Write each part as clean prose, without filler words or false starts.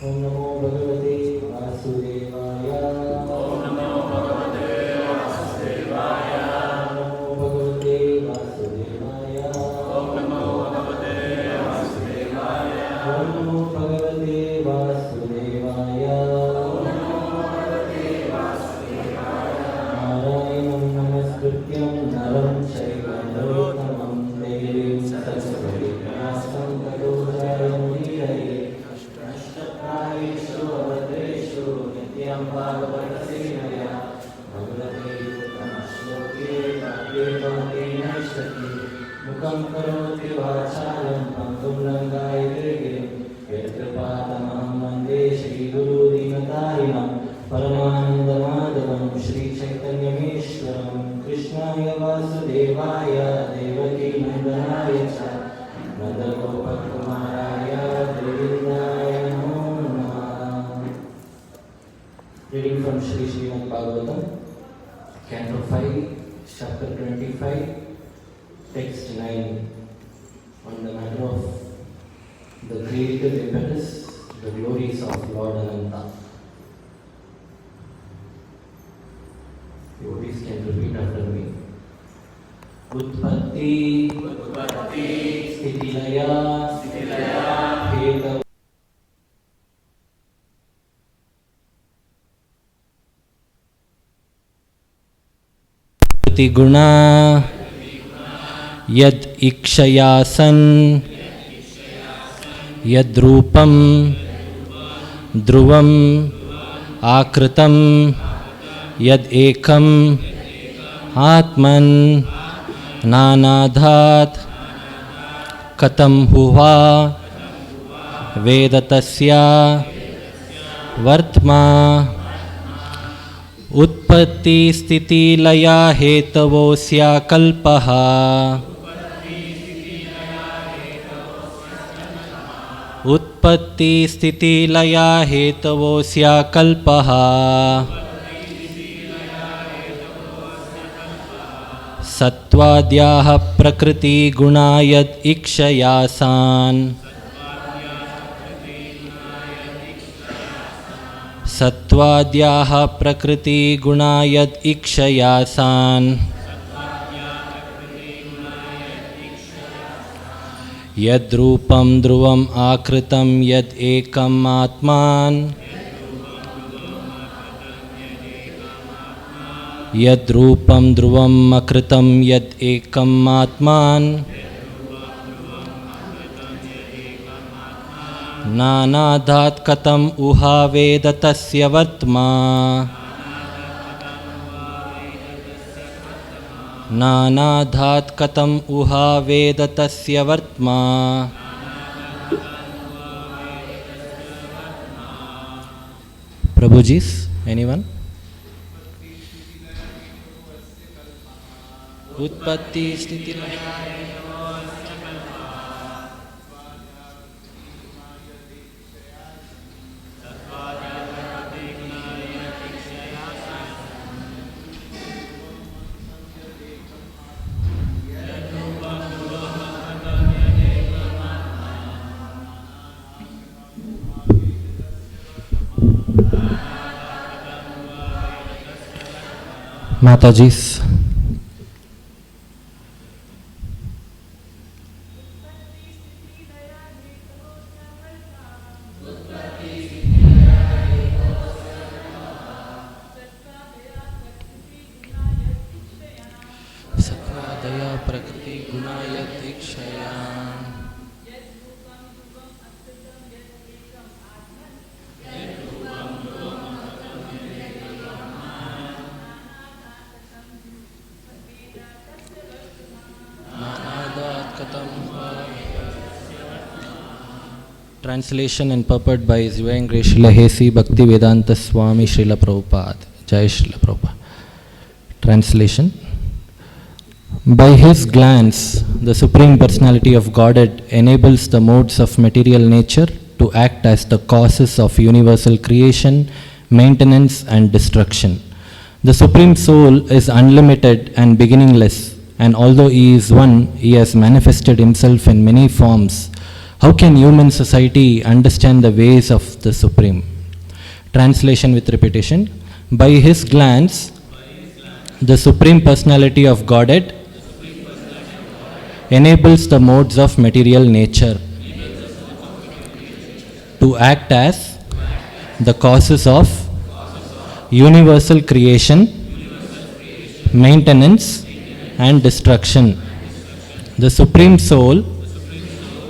ओम नमो भगवते वासुदेवाय। ओम नमो भगवते वासुदेवाय। नमो भगवते वासुदेवाय। ओम नमो भगवते वासुदेवाय। ओम नमो भगवते वासुदेवाय। ओम नमो भगवते वासुदेवाय। नारायणं नमस्कृत्यं नरं चैव नरोत्तमं देवीं सरस्वतीं व्यासं ततो जयमुदीरये। नष्टप्रायेषु अभद्रेषु नित्यं भागवतसेवया भगवते उत्तमश्लोके भक्ते भवते नश्यति। मुखं करोति वाचालं पङ्गुं लङ्घयते गिरिं यत्कृपातमहं वन्दे श्रीगुरुदीनतारिणं परमानन्दमाधवं श्रीचैतन्यमीश्वरं कृष्णाय वासुदेवाय देवकीनन्दनाय च नन्दगोपकुमाराय गोविन्दाय नमो नमः। Reading from Sri Srimad Bhagavatam, Canto 5, Chapter 25, Text 9, on the matter of the creative impetus, the glories of Lord Ananta. Devotees can repeat after me. Utpatti, Sthiti-laya, Heta Guna Yad Ikshayasan Yad Rupam Dhruvam Akritam Yad Ekam Atman Nanadhat Katam Huva Vedatasya Vartma उत्पत्ति स्थिति लया हेतवोऽस्य कल्पः। उत्पत्ति स्थिति लया हेतवोऽस्य कल्पः। सत्त्वाद्याः प्रकृति गुणा यद् इक्षयासान्। सत्त्वाद्याः प्रकृति गुणा यद् इक्षयासान्। यद्रूपं ध्रुवम् आकृतं यद् एकम् आत्मान्। यद्रूपं ध्रुवम् अकृतं यद् एकम् आत्मान्। नानाधात् कथम् उहा वेद तस्य वर्त्मा। नानाधात् कथम् उहा वेद तस्य वर्त्मा। Prabhuji's, anyone? Utpatti sthiti Mataji's. Sattvadaya prakriti gunaya dikshaya. Translation and purport by His Divine Grace Srila Hesi Bhakti Vedanta Swami Srila Prabhupada. Jai Srila Prabhupada. Translation. By His glance, the Supreme Personality of Godhead enables the modes of material nature to act as the causes of universal creation, maintenance and destruction. The Supreme Soul is unlimited and beginningless and although He is one, He has manifested Himself in many forms. How can human society understand the ways of the Supreme? Translation with repetition. By His glance, the Supreme Personality of Godhead enables the modes of material nature to act as the causes of universal creation, maintenance, and destruction. The Supreme Soul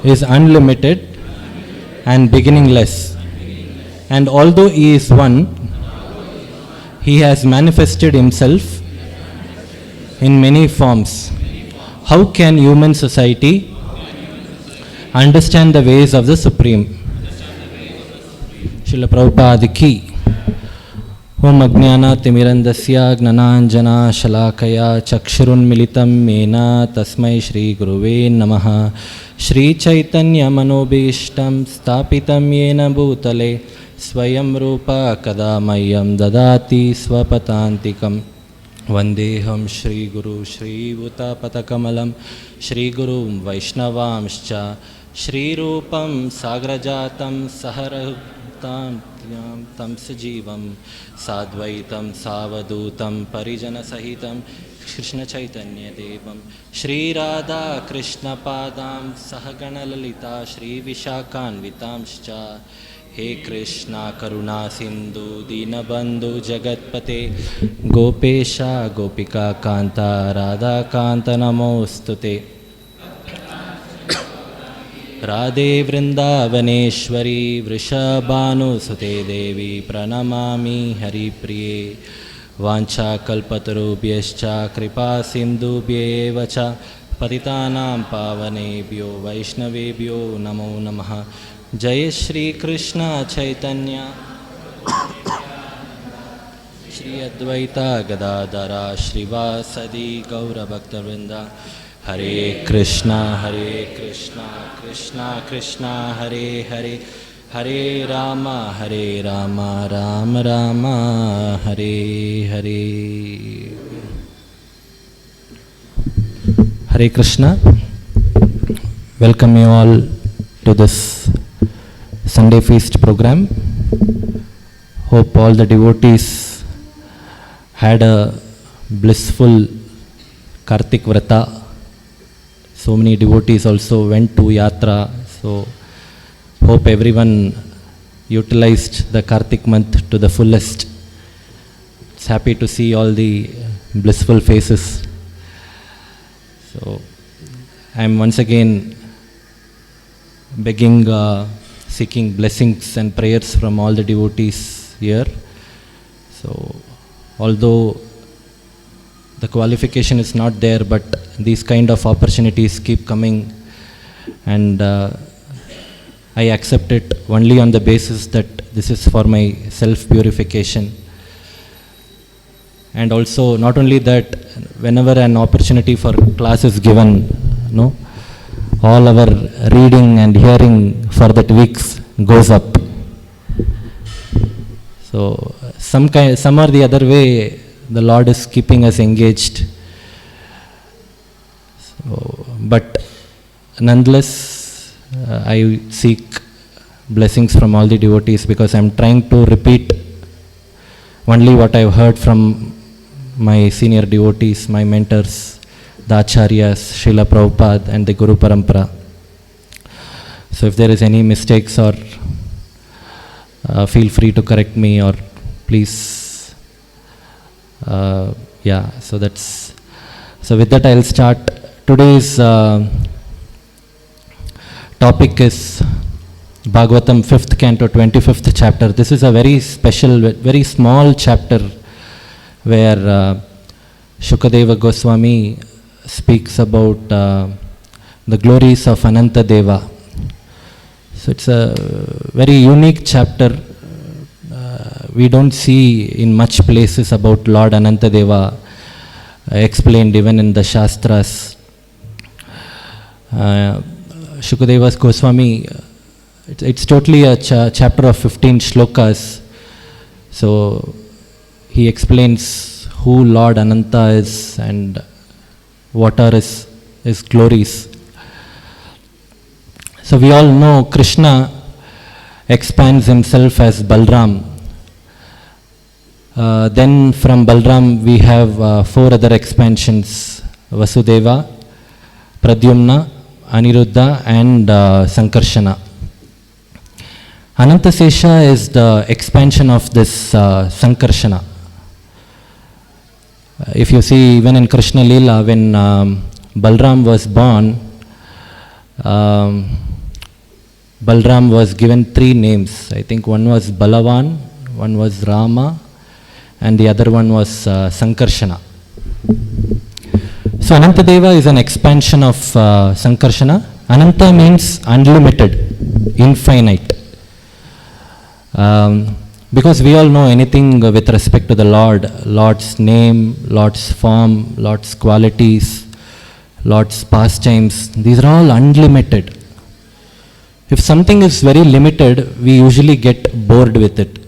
is unlimited and beginningless, and although He is one, He has manifested Himself in many forms. How can human society understand the ways of the Supreme? Srila Prabhupada ki. Om Ajnana Timirandasya Gnananjana Shalakaya Chakshurun Militam Mena Tasmai Shri Guruve Namaha. Shri Chaitanya Manobishtam Stapitam Yena Bhutale Swayam Rupa Kadamayam Dadati Swapatantikam. Vandeham Shri Guru Shri Bhutapatakamallam Shri Guru Vaishnavamscha Shri Rupam Sagrajatam Saharahutam Tam Sajivam Sadvaitam Savadutam Parijana Sahitam Krishna Chaitanya Devam Shri Radha Krishna Padam Sahagana Lalita Shri Vishakan Vitamscha. He Krishna Karuna Sindhu Dinabandhu Jagatpate Gopesha Gopika Kanta Radha Kanta Namostute Radhe Vrindavaneshwari Vrishabhanu Sute Devi Pranamami Hari Priye Vancha Kalpatarubhyascha Kripa Sindhubhye Vacha Patitanam Pavanebhyo Vaishnavebhyo Namo Namaha. Jai Shri Krishna Chaitanya Shri Advaita Gadadara Shrivasadi Gaura Bhaktavinda. Hare Krishna Krishna Krishna Hare Hare Hare Rama Rama Rama Hare Hare. Hare Krishna. Welcome you all to this Sunday feast program. Hope all the devotees had a blissful Kartik Vrata. So many devotees also went to Yatra. So hope everyone utilized the Kartik month to the fullest. It's happy to see all the blissful faces. So I am once again begging, seeking blessings and prayers from all the devotees here. So although the qualification is not there, but these kind of opportunities keep coming, and I accept it only on the basis that this is for my self-purification. And also, not only that, whenever an opportunity for class is given, all our reading and hearing for that weeks goes up. So some or the other way, the Lord is keeping us engaged. So, but nonetheless, I seek blessings from all the devotees, because I am trying to repeat only what I have heard from my senior devotees, my mentors, the Acharyas, Srila Prabhupada and the Guru Parampara. So if there is any mistakes, or feel free to correct me, or please, so with that I'll start. Today's topic is Bhagavatam 5th canto 25th chapter. This is a very special, very small chapter where Shukadeva Goswami speaks about the glories of Ananta Deva. So it's a very unique chapter. We don't see in much places about Lord Ananta Deva explained even in the Shastras. Shukadeva Goswami, it's totally a chapter of 15 shlokas. So he explains who Lord Ananta is, and what are his glories. So we all know Krishna expands himself as Balram. Then from Balram we have 4 other expansions: Vasudeva, Pradyumna, Aniruddha and Sankarshana. Anantasesha is the expansion of this Sankarshana. If you see, even in Krishna Leela, when Balram was born, Balram was given 3 names. I think one was Balavan, one was Rama, and the other one was Sankarshana. So Anantadeva is an expansion of Sankarshana. Ananta means unlimited, infinite. Because we all know anything with respect to the Lord's name, Lord's form, Lord's qualities, Lord's pastimes, these are all unlimited. If something is very limited, we usually get bored with it.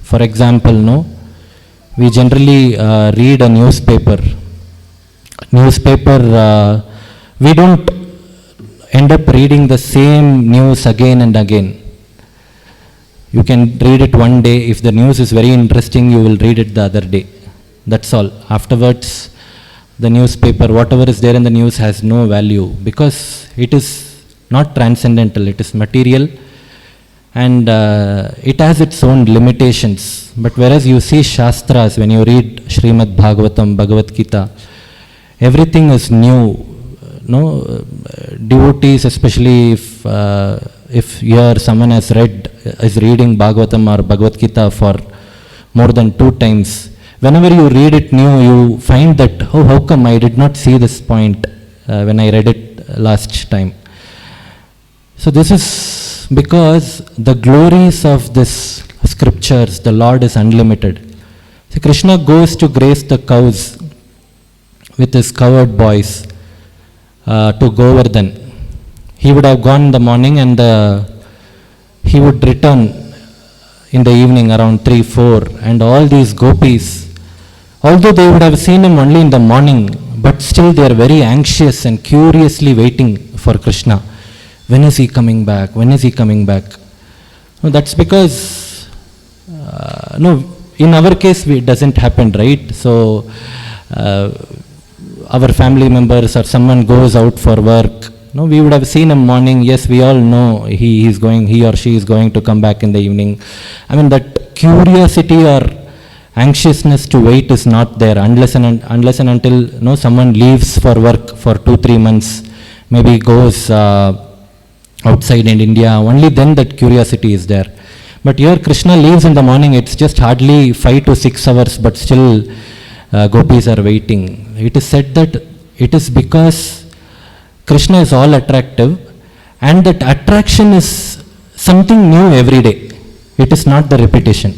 For example, we generally read a newspaper. We don't end up reading the same news again and again. You can read it one day. If the news is very interesting, you will read it the other day. That's all. Afterwards, the newspaper, whatever is there in the news has no value, because it is not transcendental, it is material, and it has its own limitations. But whereas you see Shastras, when you read Srimad Bhagavatam, Bhagavad Gita, everything is new. Devotees, especially if someone is reading Bhagavatam or Bhagavad Gita for more than 2 times, whenever you read it new, you find that, oh, how come I did not see this point when I read it last time. So this is because the glories of this scriptures, the Lord is unlimited. So Krishna goes to graze the cows with his cowherd boys to Govardhan. He would have gone in the morning and he would return in the evening around 3-4, and all these gopis, although they would have seen him only in the morning, but still they are very anxious and curiously waiting for Krishna. When is he coming back? When is he coming back? No, that's because, in our case it doesn't happen, right? So our family members or someone goes out for work, we would have seen him morning. Yes, we all know he or she is going to come back in the evening. I mean, that curiosity or anxiousness to wait is not there unless and until someone leaves for work for 2-3 months, maybe goes outside in India. Only then that curiosity is there. But here Krishna leaves in the morning. It's just hardly 5 to 6 hours, but still gopis are waiting. It is said that it is because Krishna is all attractive, and that attraction is something new every day. It is not the repetition.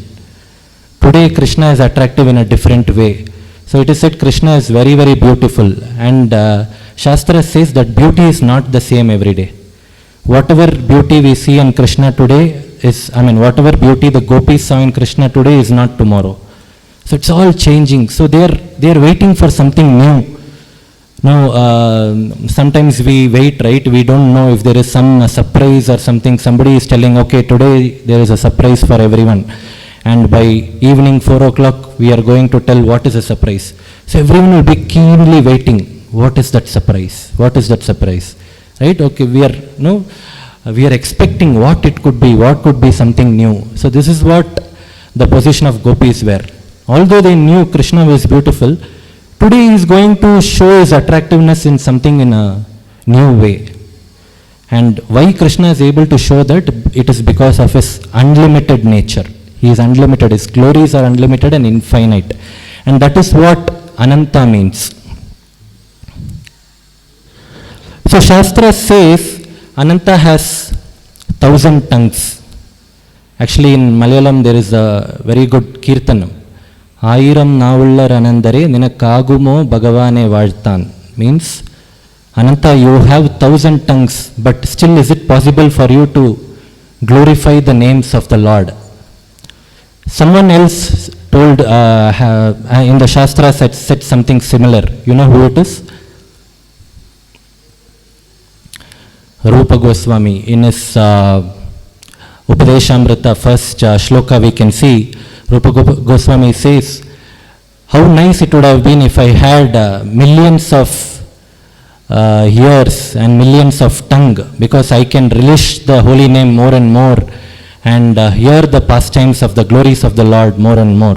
Today Krishna is attractive in a different way. So it is said Krishna is very, very beautiful, and Shastra says that beauty is not the same every day. Whatever beauty we see in Krishna today whatever beauty the gopis saw in Krishna today is not tomorrow. So it's all changing. So they are waiting for something new. Now, sometimes we wait, right? We don't know if there is some surprise or something. Somebody is telling, okay, today there is a surprise for everyone. And by evening 4 o'clock, we are going to tell what is the surprise. So everyone will be keenly waiting. What is that surprise? What is that surprise? Right? Okay, we are expecting what it could be. What could be something new? So this is what the position of gopis were. Although they knew Krishna was beautiful, today he is going to show his attractiveness in something in a new way. And why Krishna is able to show that? It is because of his unlimited nature. He is unlimited. His glories are unlimited and infinite. And that is what Ananta means. So Shastra says Ananta has 1,000 tongues. Actually in Malayalam there is a very good kirtanam. Ayiram navullar anandare ninakagumo bhagavane vaazhtan. Means, Ananta, you have 1,000 tongues, but still is it possible for you to glorify the names of the Lord? Someone else told in the Shastra said something similar. You know who it is? Rupa Goswami. In his Upadeshamrita first shloka we can see, Rupa Goswami says, how nice it would have been if I had millions of ears and millions of tongue, because I can relish the holy name more and more and hear the pastimes of the glories of the Lord more and more.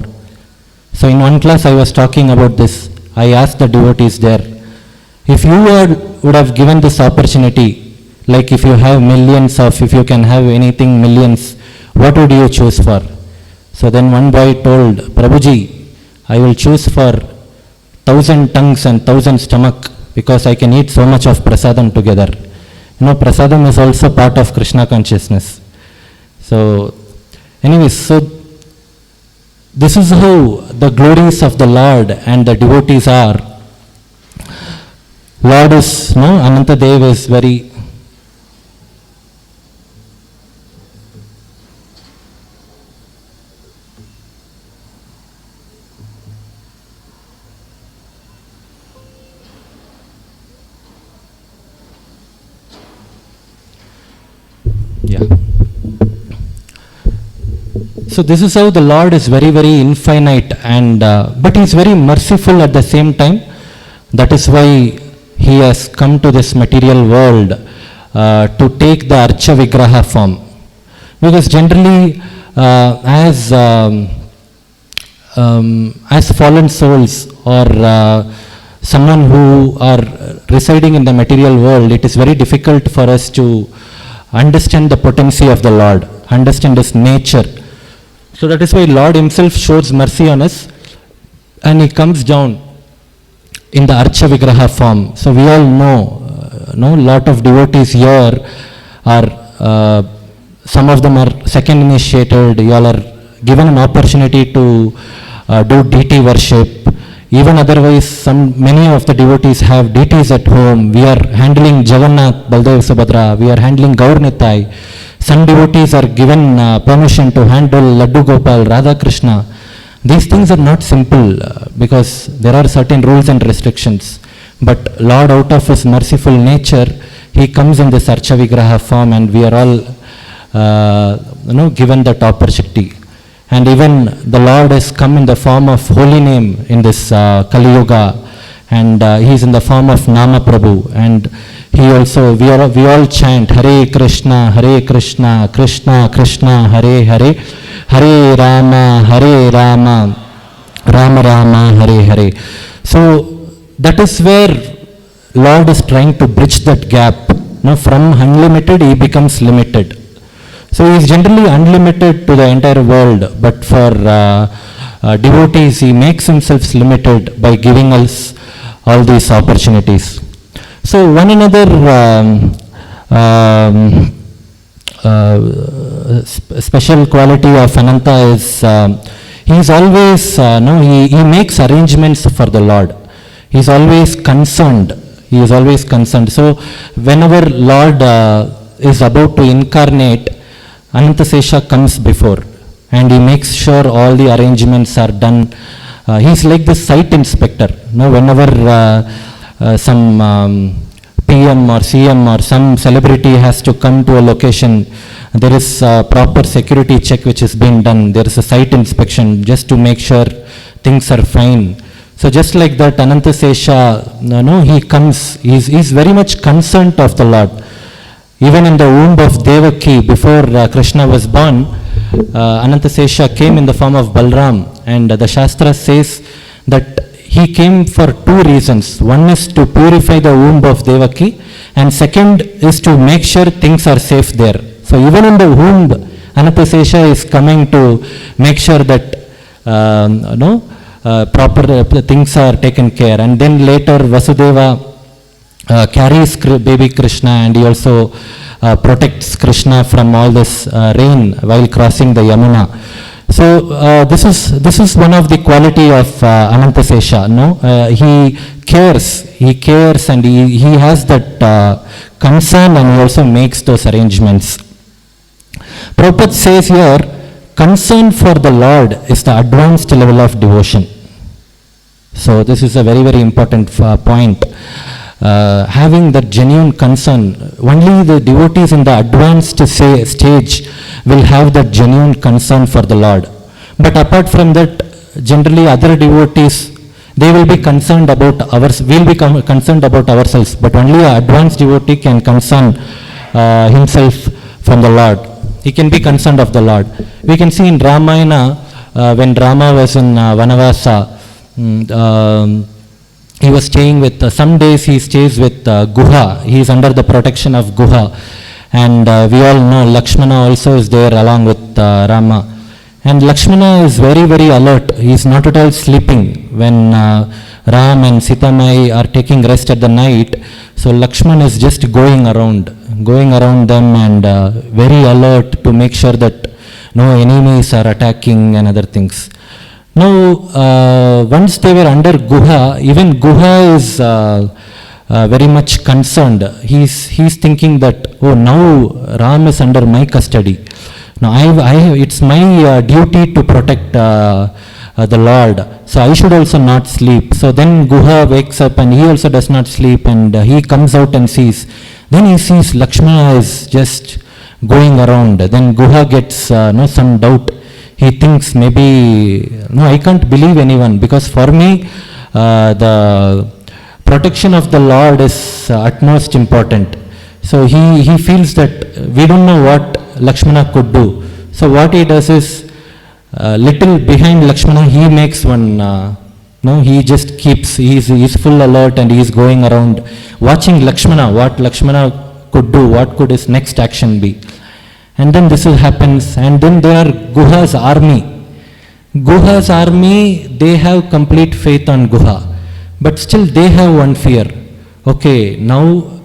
So in one class I was talking about this. I asked the devotees there, if you would have given this opportunity, like if you have millions of, if you can have anything millions, what would you choose for? So then one boy told, Prabhuji, I will choose for 1,000 tongues and 1,000 stomach, because I can eat so much of prasadam together. You know, prasadam is also part of Krishna consciousness. So anyways, so this is how the glories of the Lord and the devotees are. Lord is, no, Ananta Dev is very, yeah. So this is how the Lord is very, very infinite, and but He is very merciful at the same time. That is why He has come to this material world to take the Archa Vigraha form. Because generally, as fallen souls or someone who are residing in the material world, it is very difficult for us to understand the potency of the Lord, understand His nature. So that is why Lord Himself shows mercy on us, and He comes down in the Archa Vigraha form. So we all know, lot of devotees here are, some of them are second initiated. You all are given an opportunity to do deity worship. Even otherwise, many of the devotees have deities at home. We are handling Jagannath, Baldev, Subhadra. We are handling Gaur Nitai. Some devotees are given permission to handle Laddu Gopal, Radha Krishna. These things are not simple because there are certain rules and restrictions. But Lord, out of His merciful nature, He comes in this Archa Vigraha form, and we are all given that opportunity. And even the Lord has come in the form of holy name in this Kali Yuga, and He is in the form of Nama Prabhu, and He also, we all chant Hare Krishna, Krishna Krishna, Hare Hare, Hare Rama, Rama Rama, Hare Hare. So that is where Lord is trying to bridge that gap. Now from unlimited He becomes limited. So He is generally unlimited to the entire world, but for devotees He makes Himself limited by giving us all these opportunities. So one another special quality of Ananta is he is always, he makes arrangements for the Lord. He is always concerned. He is always concerned. So whenever Lord is about to incarnate, Anantasesha comes before, and he makes sure all the arrangements are done. He is like the site inspector. Whenever some PM or CM or some celebrity has to come to a location, there is a proper security check which is being done. There is a site inspection just to make sure things are fine. So just like that, Anantasesha, he comes, he is very much concerned of the Lord. Even in the womb of Devaki, before Krishna was born, Anantasesha came in the form of Balram, and the Shastra says that he came for two reasons. One is to purify the womb of Devaki, and second is to make sure things are safe there. So even in the womb, Anantasesha is coming to make sure that proper things are taken care. And then later Vasudeva carries baby Krishna, and he also protects Krishna from all this rain while crossing the Yamuna. So this is one of the quality of Anantasesha. He cares, and he has that concern, and he also makes those arrangements. Prabhupada says here, concern for the Lord is the advanced level of devotion. So this is a very, very important point. having that genuine concern. Only the devotees in the advanced stage will have that genuine concern for the Lord. But apart from that, generally other devotees, they will be concerned about we'll be concerned about ourselves, but only an advanced devotee can concern himself from the Lord. He can be concerned of the Lord. We can see in Ramayana, when Rama was in Vanavasa, he was staying with, some days he stays with Guha. He is under the protection of Guha. And we all know Lakshmana also is there along with Rama. And Lakshmana is very, very alert. He is not at all sleeping when Ram and Sitamai are taking rest at the night. So Lakshmana is just going around them and very alert to make sure that no enemies are attacking and other things. Now, once they were under Guha, even Guha is very much concerned. He's thinking that, oh, now Ram is under my custody. Now, it's my duty to protect the Lord. So I should also not sleep. So then Guha wakes up and he also does not sleep, and he comes out and sees. Then he sees Lakshmana is just going around. Then Guha gets some doubt. He thinks maybe, I can't believe anyone, because for me the protection of the Lord is utmost important. So he feels that we don't know what Lakshmana could do. So what he does is, little behind Lakshmana, he makes one, he just keeps, he's full alert and he's going around watching Lakshmana, what Lakshmana could do, what could his next action be. And then this happens, and then there are Guha's army. Guha's army, they have complete faith on Guha, but still they have one fear. Okay, now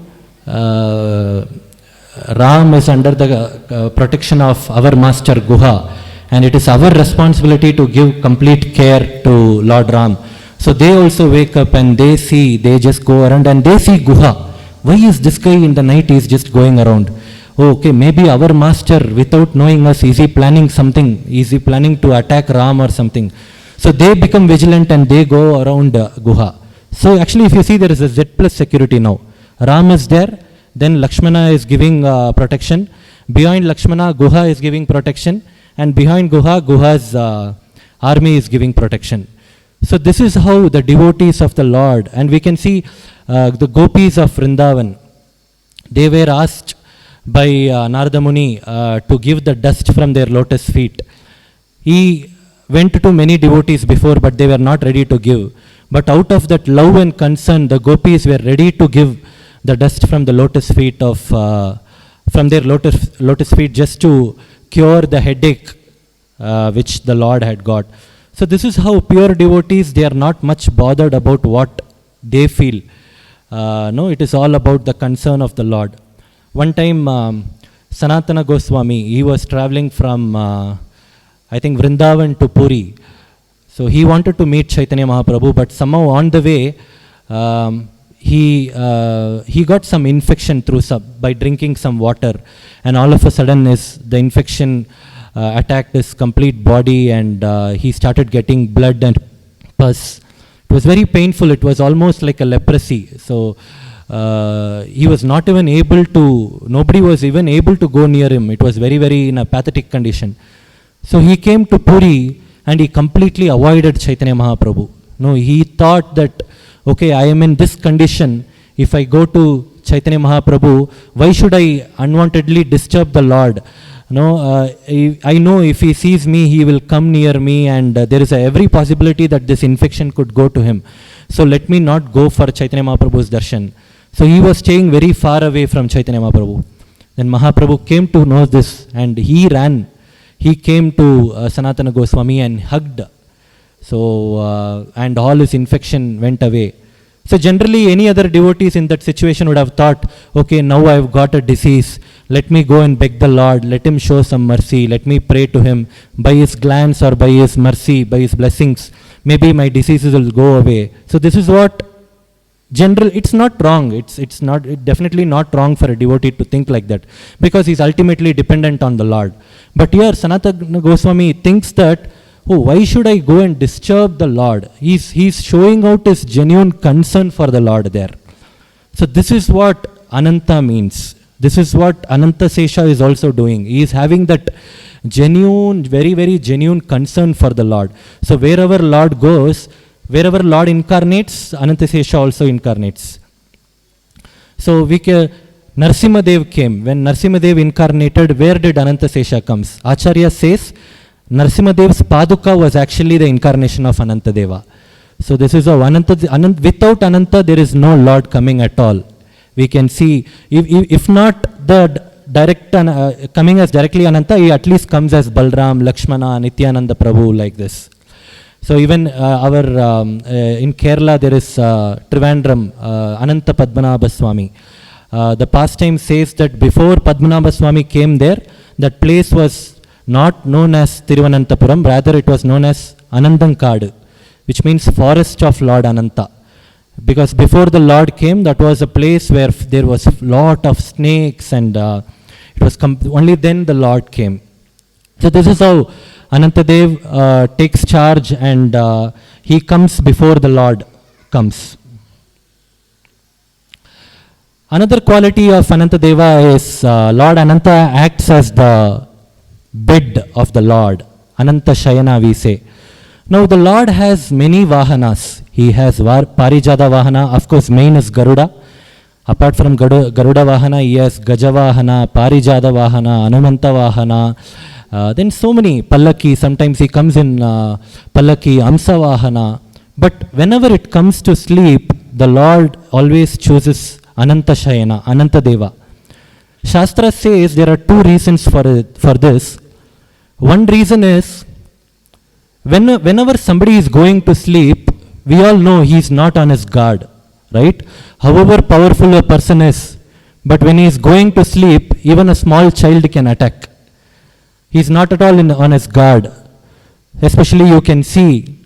Ram is under the protection of our master Guha, and it is our responsibility to give complete care to Lord Ram. So they also wake up and they just go around and they see Guha. Why is this guy in the night, he is just going around? Oh, okay, maybe our master, without knowing us, is he planning something? Is he planning to attack Ram or something? So they become vigilant and they go around Guha. So actually, if you see, there is a Z plus security now. Ram is there, then Lakshmana is giving protection. Behind Lakshmana, Guha is giving protection, and behind Guha, Guha's army is giving protection. So this is how the devotees of the Lord, and we can see the gopis of Vrindavan, they were asked by Narada Muni to give the dust from their lotus feet. He went to many devotees before, but they were not ready to give. But out of that love and concern, the gopis were ready to give the dust from the lotus feet of, from their lotus feet, just to cure the headache which the Lord had got. So this is how pure devotees, they are not much bothered about what they feel. No, it is all about the concern of the Lord. One time, Sanatana Goswami, he was traveling from, I think, Vrindavan to Puri. So he wanted to meet Chaitanya Mahaprabhu, but somehow on the way, he got some infection by drinking some water, and all of a sudden the infection attacked his complete body, and he started getting blood and pus. It was very painful. It was almost like a leprosy. So he was not even able to, nobody was even able to go near him. It was very, very in a pathetic condition. So he came to Puri and he completely avoided Chaitanya Mahaprabhu. No, he thought that, okay, I am in this condition. If I go to Chaitanya Mahaprabhu, why should I unwantedly disturb the Lord? No, I know if he sees me, he will come near me, and there is every possibility that this infection could go to him. So let me not go for Chaitanya Mahaprabhu's darshan. So he was staying very far away from Chaitanya Mahaprabhu. Then Mahaprabhu came to know this, and he ran. He came to Sanatana Goswami and hugged. So, and all his infection went away. So generally, any other devotees in that situation would have thought, okay, now I have got a disease. Let me go and beg the Lord. Let him show some mercy. Let me pray to him. By his glance or by his mercy, by his blessings, maybe my diseases will go away. So this is what it's not wrong. It's definitely not wrong for a devotee to think like that, because he's ultimately dependent on the Lord. But here Sanatana Goswami thinks that, oh, why should I go and disturb the Lord? He's showing out his genuine concern for the Lord there. So this is what Ananta means. This is what Ananta Sesha is also doing. He is having that genuine, very, very genuine concern for the Lord. So wherever Lord goes, wherever Lord incarnates, Ananta Sesha also incarnates. So Narsimadev came. When Narsimadev incarnated, where did Ananta Sesha comes? Acharya says Narsimadev's Paduka was actually the incarnation of Anantadeva. So this is without Ananta there is no Lord coming at all. We can see, if not the direct coming as directly Ananta, he at least comes as Balram, Lakshmana, Nityananda Prabhu, like this. So even in Kerala there is Trivandrum, Ananta Padmanabha Swami. The pastime says that before Padmanabha Swami came there, that place was not known as Thiruvananthapuram, rather it was known as Anandankadu, which means forest of Lord Ananta. Because before the Lord came, that was a place where there was a lot of snakes, and it was only then the Lord came. So this is how Anantadev takes charge, and he comes before the Lord comes. Another quality of Anantadeva is Lord Ananta acts as the bed of the Lord. Ananta Shayana we say. Now the Lord has many Vahanas. He has Parijada Vahana, of course main is Garuda. Apart from Garuda Vahana, he has Gaja Vahana, Parijada Vahana, Anumanta Vahana. Then so many, Pallaki, sometimes he comes in Pallaki, Amsa Vahana. But whenever it comes to sleep, the Lord always chooses Ananta Shayana, Ananta Deva. Shastra says there are two reasons for this. One reason is, whenever somebody is going to sleep, we all know he is not on his guard, right? However powerful a person is, but when he is going to sleep, even a small child can attack. He is not at all on his guard. Especially you can see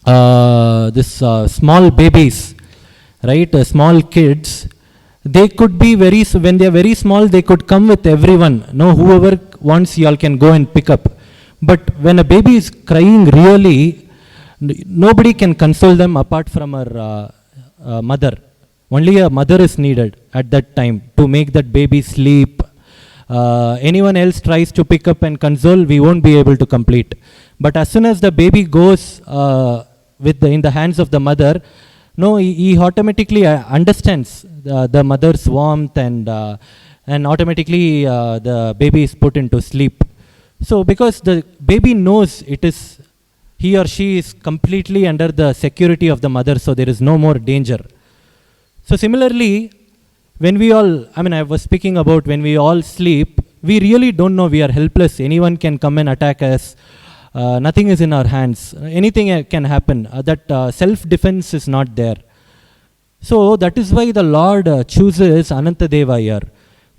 this small babies, right? Small kids, they could be when they are very small, they could come with everyone. No, whoever wants, you all can go and pick up. But when a baby is crying really, nobody can console them apart from her mother. Only a mother is needed at that time to make that baby sleep. Anyone else tries to pick up and console, we won't be able to complete. But as soon as the baby goes in the hands of the mother, no, he automatically understands the mother's warmth, and automatically the baby is put into sleep. So because the baby knows he or she is completely under the security of the mother, so there is no more danger. So similarly, I was speaking about when we all sleep, we really don't know, we are helpless. Anyone can come and attack us. Nothing is in our hands. Anything can happen. That self-defense is not there. So that is why the Lord chooses Anantadeva here.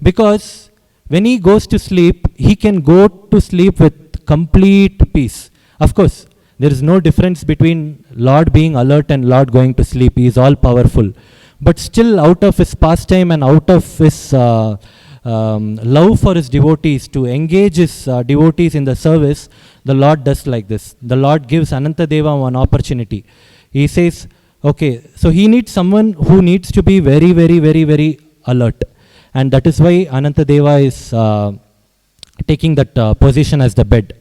Because when he goes to sleep, he can go to sleep with complete peace. Of course, there is no difference between Lord being alert and Lord going to sleep. He is all powerful. But still, out of his pastime and out of his love for his devotees, to engage his devotees in the service, the Lord does like this. The Lord gives Anantadeva one opportunity. He says, okay, so he needs someone who needs to be very, very, very, very alert. And that is why Anantadeva is taking that position as the bed.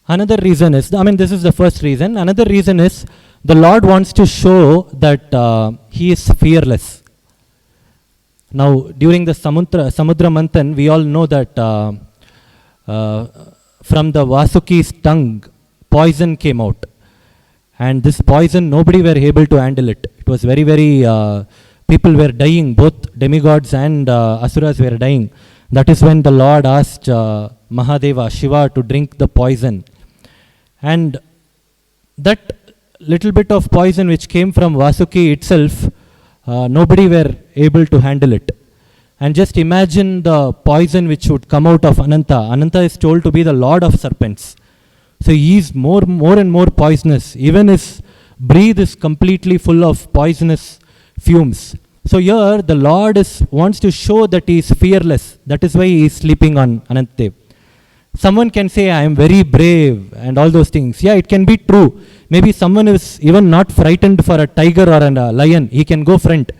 Another reason is, this is the first reason. Another reason is, the Lord wants to show that he is fearless. Now, during the Samudra Manthan, we all know that from the Vasuki's tongue, poison came out. And this poison, nobody were able to handle it. It was very, very, people were dying, both demigods and asuras were dying. That is when the Lord asked Mahadeva, Shiva, to drink the poison. And that little bit of poison which came from Vasuki itself, nobody were able to handle it. And just imagine the poison which would come out of Ananta. Ananta is told to be the Lord of serpents. So he is more and more poisonous. Even his breath is completely full of poisonous fumes. So here the Lord wants to show that he is fearless. That is why he is sleeping on Anantadev. Someone can say, I am very brave and all those things. Yeah, it can be true. Maybe someone is even not frightened for a tiger or a lion. He can go front.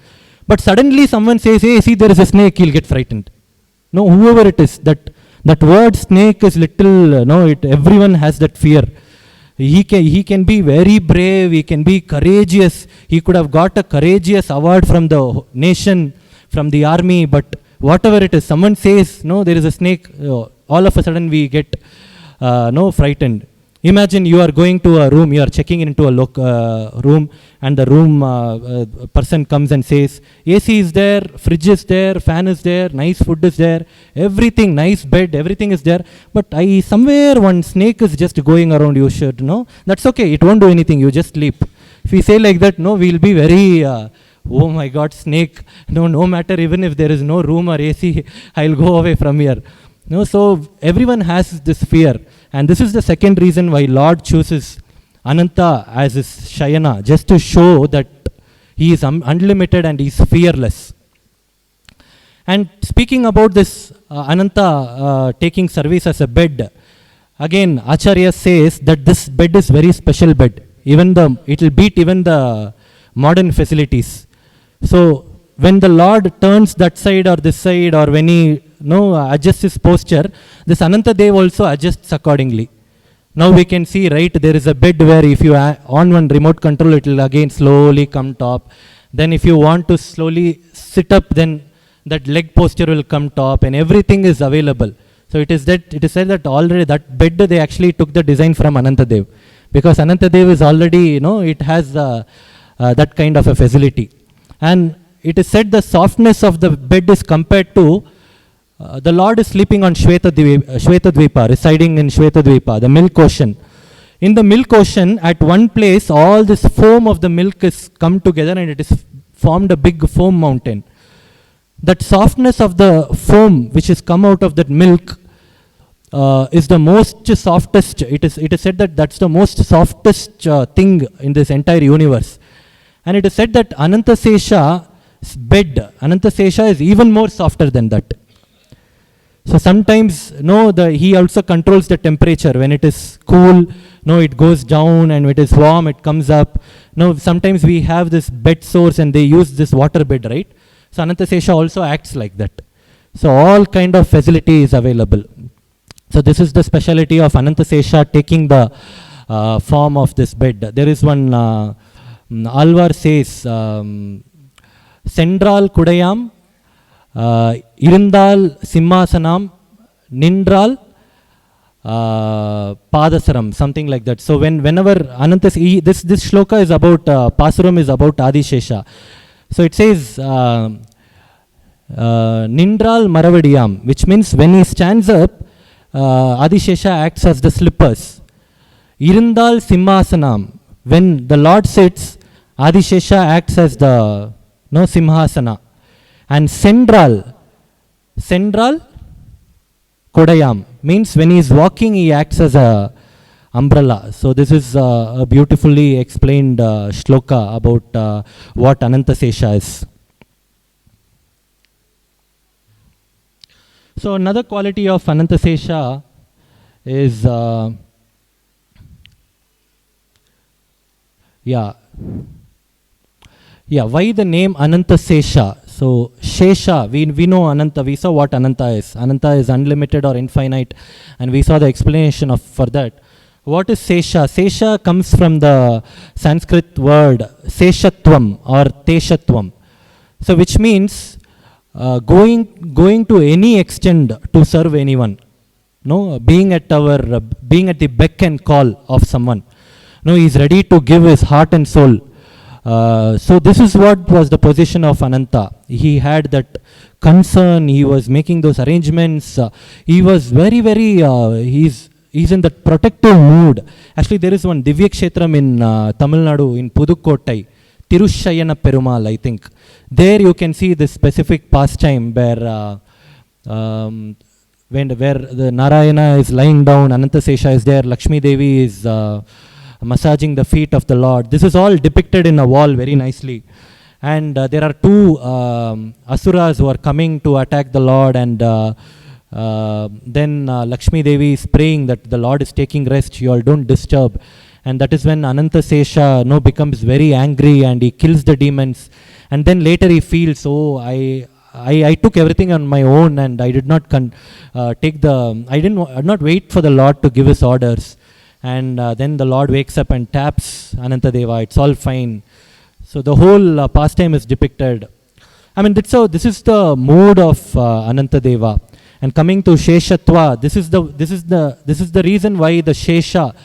But suddenly someone says, hey, see, there is a snake, he'll get frightened. No, whoever it is, that word snake is little, everyone has that fear. He can be very brave, he can be courageous. He could have got a courageous award from the nation, from the army, but whatever it is, someone says, no, there is a snake, all of a sudden we get frightened. Imagine you are going to a room, you are checking into a room, and the room person comes and says, AC is there, fridge is there, fan is there, nice food is there, everything, nice bed, everything is there, but somewhere one snake is just going around, you should know. That's okay, it won't do anything, you just sleep. If we say like that, no, we'll be very, oh my God, snake, no matter even if there is no room or AC, I'll go away from here. No, so everyone has this fear, and this is the second reason why Lord chooses Ananta as his Shayana, just to show that he is unlimited and he is fearless. And speaking about this Ananta taking service as a bed, again Acharya says that this bed is very special bed. It will beat even the modern facilities. So when the Lord turns that side or this side, or when he adjusts his posture, this Ananta Dev also adjusts accordingly. Now we can see, right, there is a bed where if you on one remote control, it will again slowly come top. Then if you want to slowly sit up, then that leg posture will come top, and everything is available. So it is said that already that bed they actually took the design from Ananta Dev, because Ananta Dev is already, it has that kind of a facility. And it is said the softness of the bed is compared to the Lord is sleeping on Shvetadvipa, residing in Shvetadvipa, the milk ocean. In the milk ocean, at one place, all this foam of the milk is come together and it is formed a big foam mountain. That softness of the foam which is come out of that milk is the most softest. It is said that that's the most softest thing in this entire universe. And it is said that Anantasesha's bed, Anantasesha is even more softer than that. So sometimes, he also controls the temperature. When it is cool, it goes down, and when it is warm, it comes up. Sometimes we have this bed sores and they use this water bed, right? So Anantasesha also acts like that. So all kind of facility is available. So this is the speciality of Anantasesha taking the form of this bed. There is one, Alvar says, Sendral Kudayam, Irundal Simhasanam, Nindral Padasaram, something like that. So whenever this shloka is about, Pasuram is about Adishesha. So it says, Nindral Maravadiyam, which means when he stands up, Adishesha acts as the slippers. Irundal Simhasanam, when the Lord sits, Adishesha acts as the Simhasana. And Sendral Kodayam means when he is walking, he acts as a umbrella. So this is a beautifully explained shloka about what Anantasesha is. So another quality of Anantasesha is why the name Anantasesha? So Shesha, we know Ananta, we saw what Ananta is. Ananta is unlimited or infinite, and we saw the explanation for that. What is Sesha? Sesha comes from the Sanskrit word Seshatvam or Teshatvam. So which means going to any extent to serve anyone. Being at the beck and call of someone. He is ready to give his heart and soul. So this is what was the position of Ananta. He had that concern, he was making those arrangements, he was very, he's in that protective mood. Actually, there is one Divya Kshetram in Tamil Nadu, in Pudukkottai, Tirushayana Perumal, I think. There you can see this specific pastime where the Narayana is lying down, Anantasesha is there, Lakshmi Devi is massaging the feet of the Lord. This is all depicted in a wall very nicely. And there are two asuras who are coming to attack the Lord, and Then Lakshmi Devi is praying that the Lord is taking rest, you all don't disturb. And that is when Ananta Sesha becomes very angry and he kills the demons. And then later he feels, oh, I took everything on my own and I did not I did not wait for the Lord to give his orders. And then the Lord wakes up and taps Anantadeva, it's all fine. So the whole pastime is depicted. I mean, this is the mood of Anantadeva. And coming to Sheshatva, this is the reason why the Shesha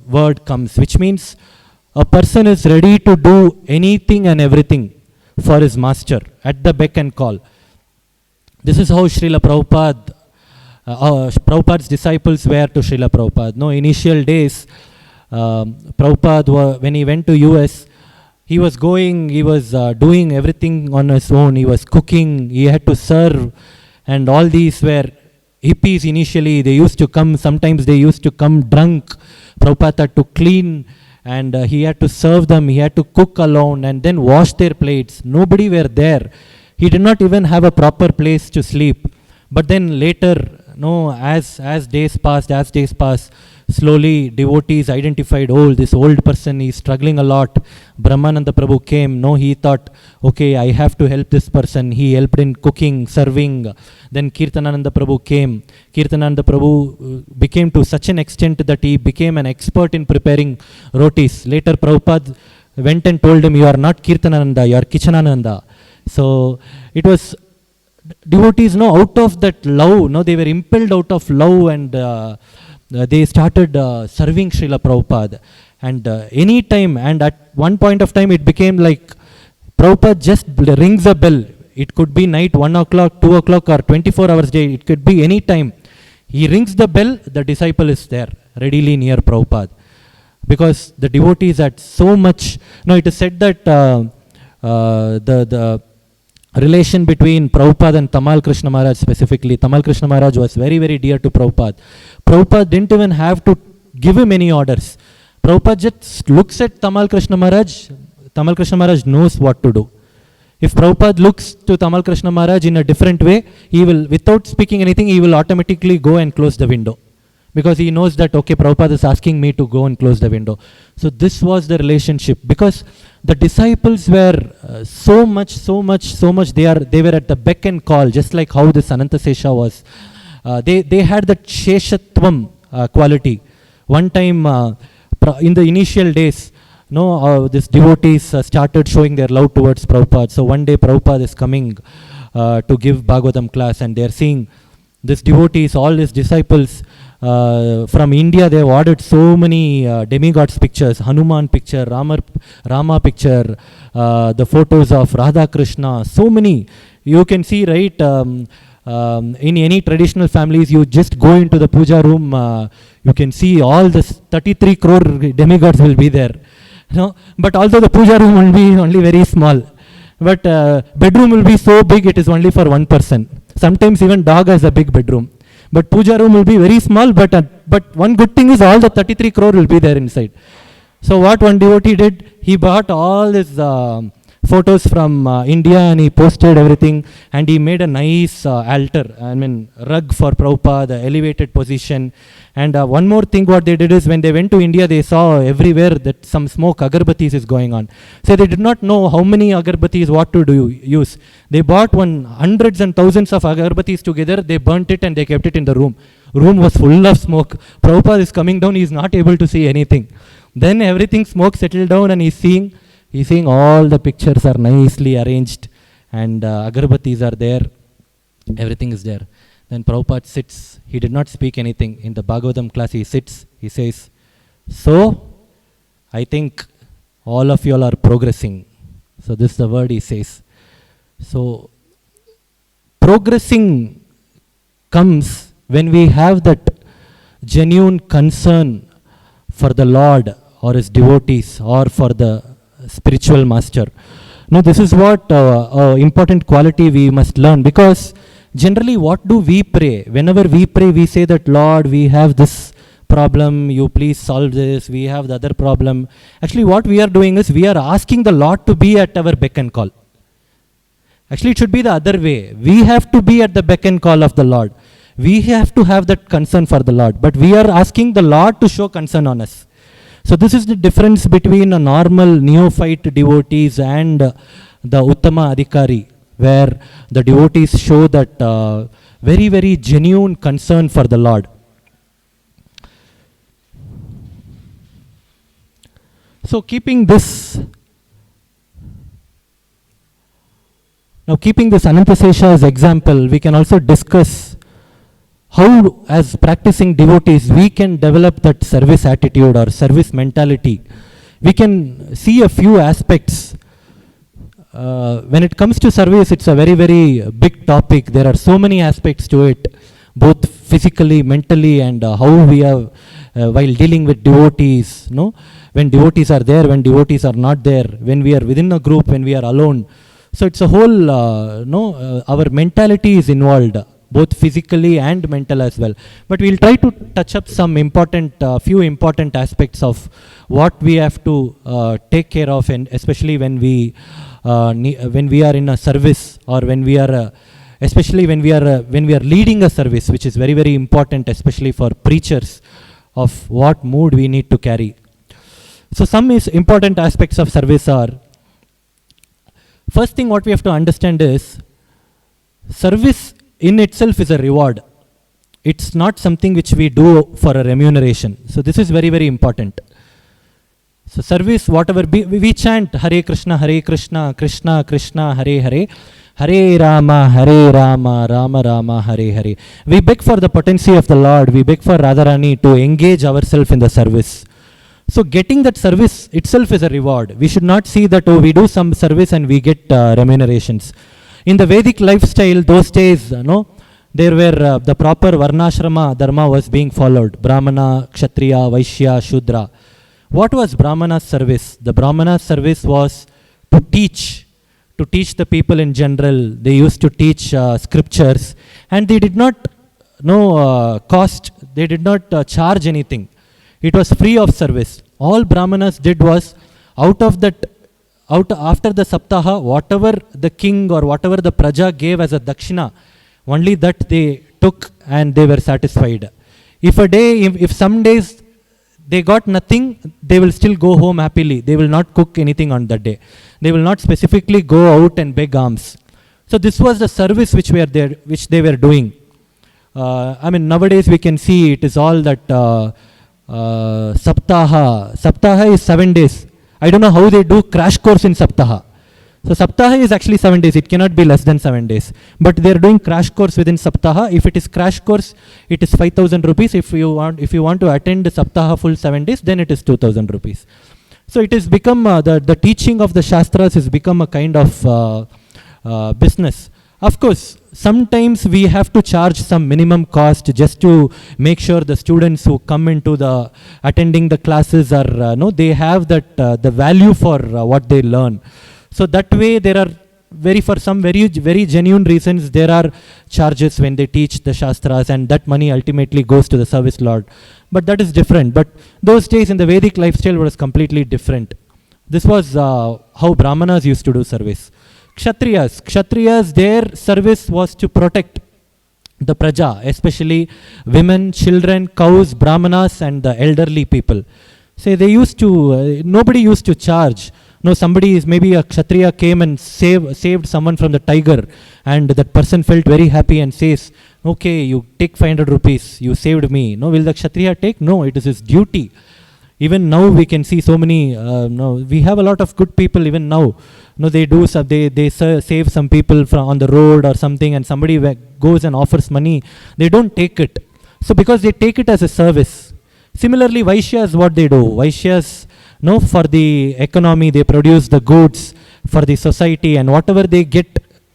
word comes, which means a person is ready to do anything and everything for his master at the beck and call. This is how Srila Prabhupada's disciples were to Srila Prabhupada. No, initial days, Prabhupada, when he went to US, he was doing everything on his own. He was cooking, he had to serve, and all these were hippies initially. They used to come, sometimes they used to come drunk. Prabhupada had to clean, and he had to serve them, he had to cook alone and then wash their plates. Nobody were there. He did not even have a proper place to sleep. But then later, as days passed, slowly devotees identified, oh, this old person is struggling a lot. Brahmananda Prabhu came. He thought, okay, I have to help this person. He helped in cooking, serving. Then Kirtanananda Prabhu came. Kirtanananda Prabhu became to such an extent that he became an expert in preparing rotis. Later Prabhupada went and told him, you are not Kirtanananda, you are Kichanananda. So it was devotees, out of that love, they were impelled out of love, and they started serving Srila Prabhupada. And any time, and at one point of time, it became like Prabhupada just rings a bell. It could be night 1 o'clock, 2 o'clock, or 24 hours day. It could be any time. He rings the bell, the disciple is there, readily near Prabhupada. Because the devotees had so much, it is said that the relation between Prabhupada and Tamal Krishna Maharaj specifically, Tamal Krishna Maharaj was very, very dear to Prabhupada. Prabhupada didn't even have to give him any orders. Prabhupada just looks at Tamal Krishna Maharaj knows what to do. If Prabhupada looks to Tamal Krishna Maharaj in a different way, he will, without speaking anything, he will automatically go and close the window. Because he knows that, okay, Prabhupada is asking me to go and close the window. So this was the relationship. Because the disciples were so much, they were at the beck and call, just like how this Ananta Sesha was. They had that Sheshatvam quality. One time, in the initial days, these devotees started showing their love towards Prabhupada. So one day Prabhupada is coming to give Bhagavatam class, and they are seeing these devotees, all his disciples from India. They have ordered so many demigods pictures, Hanuman picture, Rama picture, the photos of Radha Krishna, so many. You can see, right, in any traditional families, you just go into the puja room, you can see all the 33 crore demigods will be there. But also the puja room will be only very small. But bedroom will be so big, it is only for one person. Sometimes even dog has a big bedroom. But puja room will be very small, but one good thing is all the 33 crore will be there inside. So what one devotee did, he bought all his photos from India and he posted everything, and he made a nice altar, rug for Prabhupada, the elevated position. And one more thing what they did is, when they went to India, they saw everywhere that some smoke agarbatis is going on. So they did not know how many agarbatis, what to use. They bought hundreds and thousands of agarbatis together, they burnt it and they kept it in the room. Room was full of smoke. Prabhupada is coming down, he is not able to see anything. Then everything smoke settled down and he's seeing all the pictures are nicely arranged, and agarbatis are there, everything is there. Then Prabhupada sits, he did not speak anything. In the Bhagavatam class he sits, he says, so I think all of you all are progressing. So this is the word he says. So progressing comes when we have that genuine concern for the Lord or his devotees or for the spiritual master. Now this is what important quality we must learn, because generally what do we pray? Whenever we pray, we say that, Lord, we have this problem, you please solve this, we have the other problem. Actually what we are doing is, we are asking the Lord to be at our beck and call. Actually, it should be the other way. We have to be at the beck and call of the Lord. We have to have that concern for the Lord. But we are asking the Lord to show concern on us. So this is the difference between a normal neophyte devotees and the Uttama Adhikari, where the devotees show that very, very genuine concern for the Lord. So keeping this Anantasesha as example, we can also discuss how, as practicing devotees, we can develop that service attitude or service mentality. We can see a few aspects. When it comes to service, it's a very, very big topic. There are so many aspects to it, both physically, mentally, and how we have, while dealing with devotees, when devotees are there, when devotees are not there, when we are within a group, when we are alone. So it's a whole, our mentality is involved, both physically and mental as well. But we'll try to touch up some few important aspects of what we have to take care of, and especially when we are in a service, or when we are, especially when we are leading a service, which is very, very important, especially for preachers, of what mood we need to carry. So some important aspects of service are, first thing what we have to understand is, service in itself is a reward. It's not something which we do for a remuneration. So this is very, very important. So service, whatever we chant Hare Krishna, Krishna Krishna, Hare Hare, Hare Rama, Rama Rama, Hare Hare. We beg for the potency of the Lord. We beg for Radharani to engage ourselves in the service. So getting that service itself is a reward. We should not see that, we do some service and we get remunerations. In the Vedic lifestyle, those days, there were the proper Varnashrama Dharma was being followed. Brahmana, Kshatriya, Vaishya, Shudra. What was Brahmana's service? The Brahmana's service was to teach the people in general. They used to teach scriptures, and they did not cost, they did not charge anything. It was free of service. All Brahmanas did was, after the Saptaha, whatever the king or whatever the Praja gave as a Dakshina, only that they took and they were satisfied. If some days they got nothing, they will still go home happily. They will not cook anything on that day. They will not specifically go out and beg alms. So this was the service which they were doing. Nowadays we can see it is all that Saptaha is 7 days. I don't know how they do crash course in Saptaha. So Saptaha is actually 7 days. It cannot be less than 7 days. But they are doing crash course within Saptaha. If it is crash course, it is 5,000 rupees. If you want to attend the Saptaha full 7 days, then it is 2,000 rupees. So it has become, the teaching of the Shastras has become a kind of business. Of course, sometimes we have to charge some minimum cost just to make sure the students who come into the attending the classes are, they have that the value for what they learn. So that way there are for some very, very genuine reasons, there are charges when they teach the Shastras, and that money ultimately goes to the service Lord. But that is different. But those days in the Vedic lifestyle was completely different. This was how Brahmanas used to do service. Kshatriyas, their service was to protect the praja, especially women, children, cows, Brahmanas, and the elderly people. Say they used to, nobody used to charge. No, maybe a Kshatriya came and saved someone from the tiger, and that person felt very happy and says, okay, you take 500 rupees, you saved me. No, will the Kshatriya take? No, it is his duty. Even now we can see so many, we have a lot of good people even now. They save some people on the road or something, and somebody goes and offers money. They don't take it. So because they take it as a service. Similarly, Vaishyas, what they do? Vaishyas, for the economy, they produce the goods for the society, and whatever they get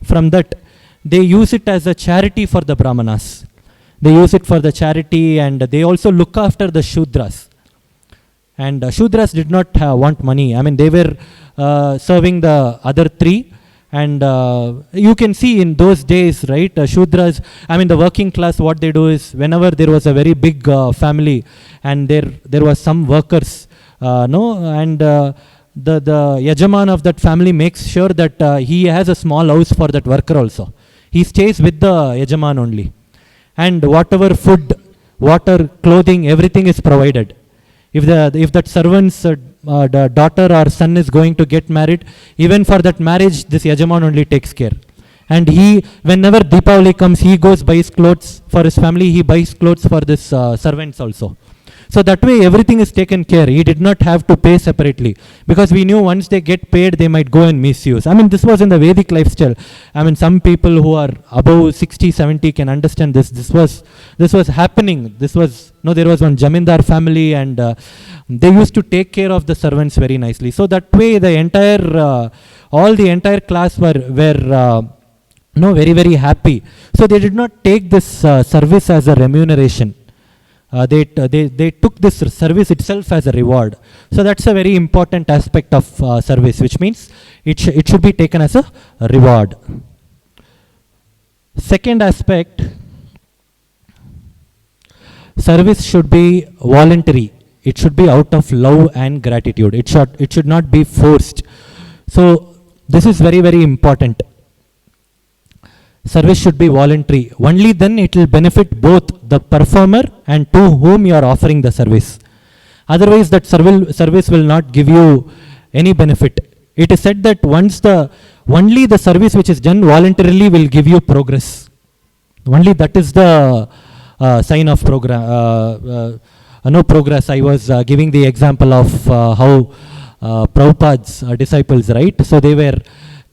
from that, they use it as a charity for the Brahmanas. They use it for the charity, and they also look after the Shudras. And Shudras did not want money. They were serving the other three. And you can see in those days, right, Shudras, the working class, what they do is, whenever there was a very big family and there was some workers, the yajaman of that family makes sure that he has a small house for that worker also. He stays with the yajaman only. And whatever food, water, clothing, everything is provided. If that servant's the daughter or son is going to get married, even for that marriage, this yajaman only takes care. And he, whenever Deepavali comes, he goes buys clothes for his family, he buys clothes for this servants also. So that way everything is taken care. He did not have to pay separately, because we knew once they get paid, they might go and misuse. I mean, this was in the Vedic lifestyle. I mean, some people who are above 60, 70 can understand this. This was happening. There was one Jamindar family, and they used to take care of the servants very nicely. So that way the entire class were very, very happy. So they did not take this service as a remuneration. They took this service itself as a reward. So that's a very important aspect of service, which means it should be taken as a reward. Second aspect, service should be voluntary. It should be out of love and gratitude. It should not be forced. So this is very, very important. Service should be voluntary. Only then it will benefit both the performer and to whom you are offering the service. Otherwise that service will not give you any benefit. It is said that only the service which is done voluntarily will give you progress. Only that is the sign of progress. I was giving the example of how Prabhupada's disciples, right? So they were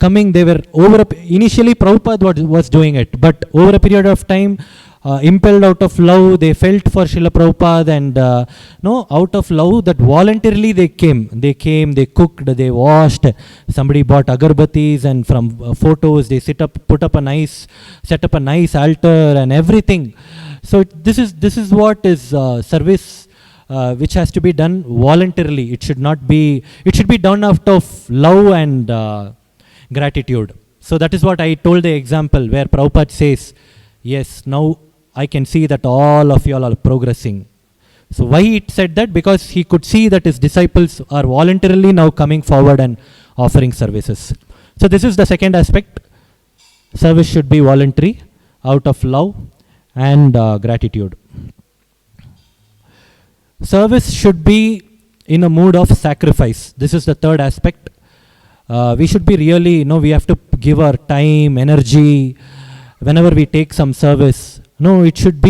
initially Prabhupada was doing it, but over a period of time, impelled out of love, they felt for Srila Prabhupada, and out of love, that voluntarily they came, they cooked, they washed, somebody bought agarbatis, and from photos they set up a nice altar and everything. So this is what is service which has to be done voluntarily. It should be done out of love and gratitude. So that is what I told the example where Prabhupada says, yes, now I can see that all of you all are progressing. So why it said that? Because he could see that his disciples are voluntarily now coming forward and offering services. So this is the second aspect. Service should be voluntary, out of love and gratitude. Service should be in a mood of sacrifice. This is the third aspect. We should be really, we have to give our time, energy, whenever we take some service. We should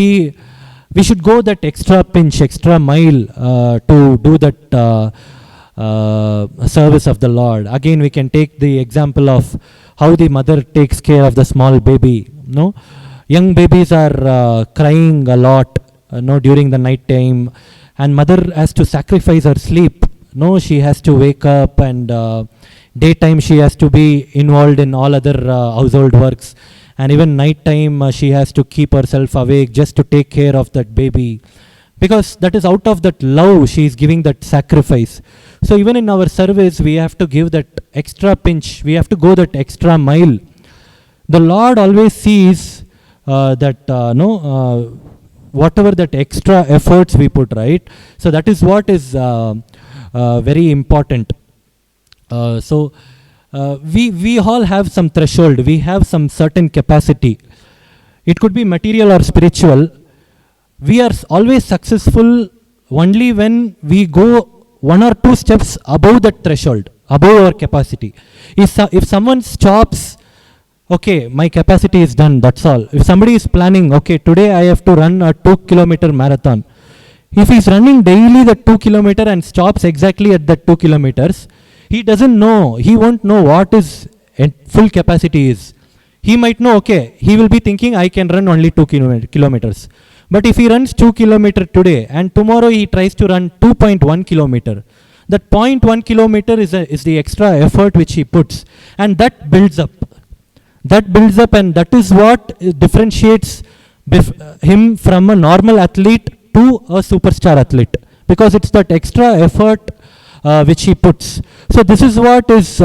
go that extra pinch, extra mile to do that service of the Lord. Again, we can take the example of how the mother takes care of the small baby. Young babies are crying a lot during the night time, and mother has to sacrifice her sleep. She has to wake up, and daytime she has to be involved in all other household works, and even night time she has to keep herself awake just to take care of that baby, because that is out of that love she is giving that sacrifice. So even in our service we have to give that extra pinch, we have to go that extra mile. The Lord always sees whatever that extra efforts we put, right? So that is what is very important. We all have some threshold, we have some certain capacity. It could be material or spiritual. We are always successful only when we go one or two steps above that threshold, above our capacity. If someone stops, okay, my capacity is done, that's all. If somebody is planning, okay, today I have to run a 2-kilometer marathon. If he's running daily the 2 kilometer and stops exactly at the 2 kilometers, he won't know what his full capacity is. He might know, okay, he will be thinking I can run only 2 kilometers. But if he runs 2 kilometers today and tomorrow he tries to run 2.1 kilometer, that 0.1 kilometer is the extra effort which he puts, and that builds up. And that is what differentiates him from a normal athlete to a superstar athlete, because it's that extra effort which he puts. So this is what is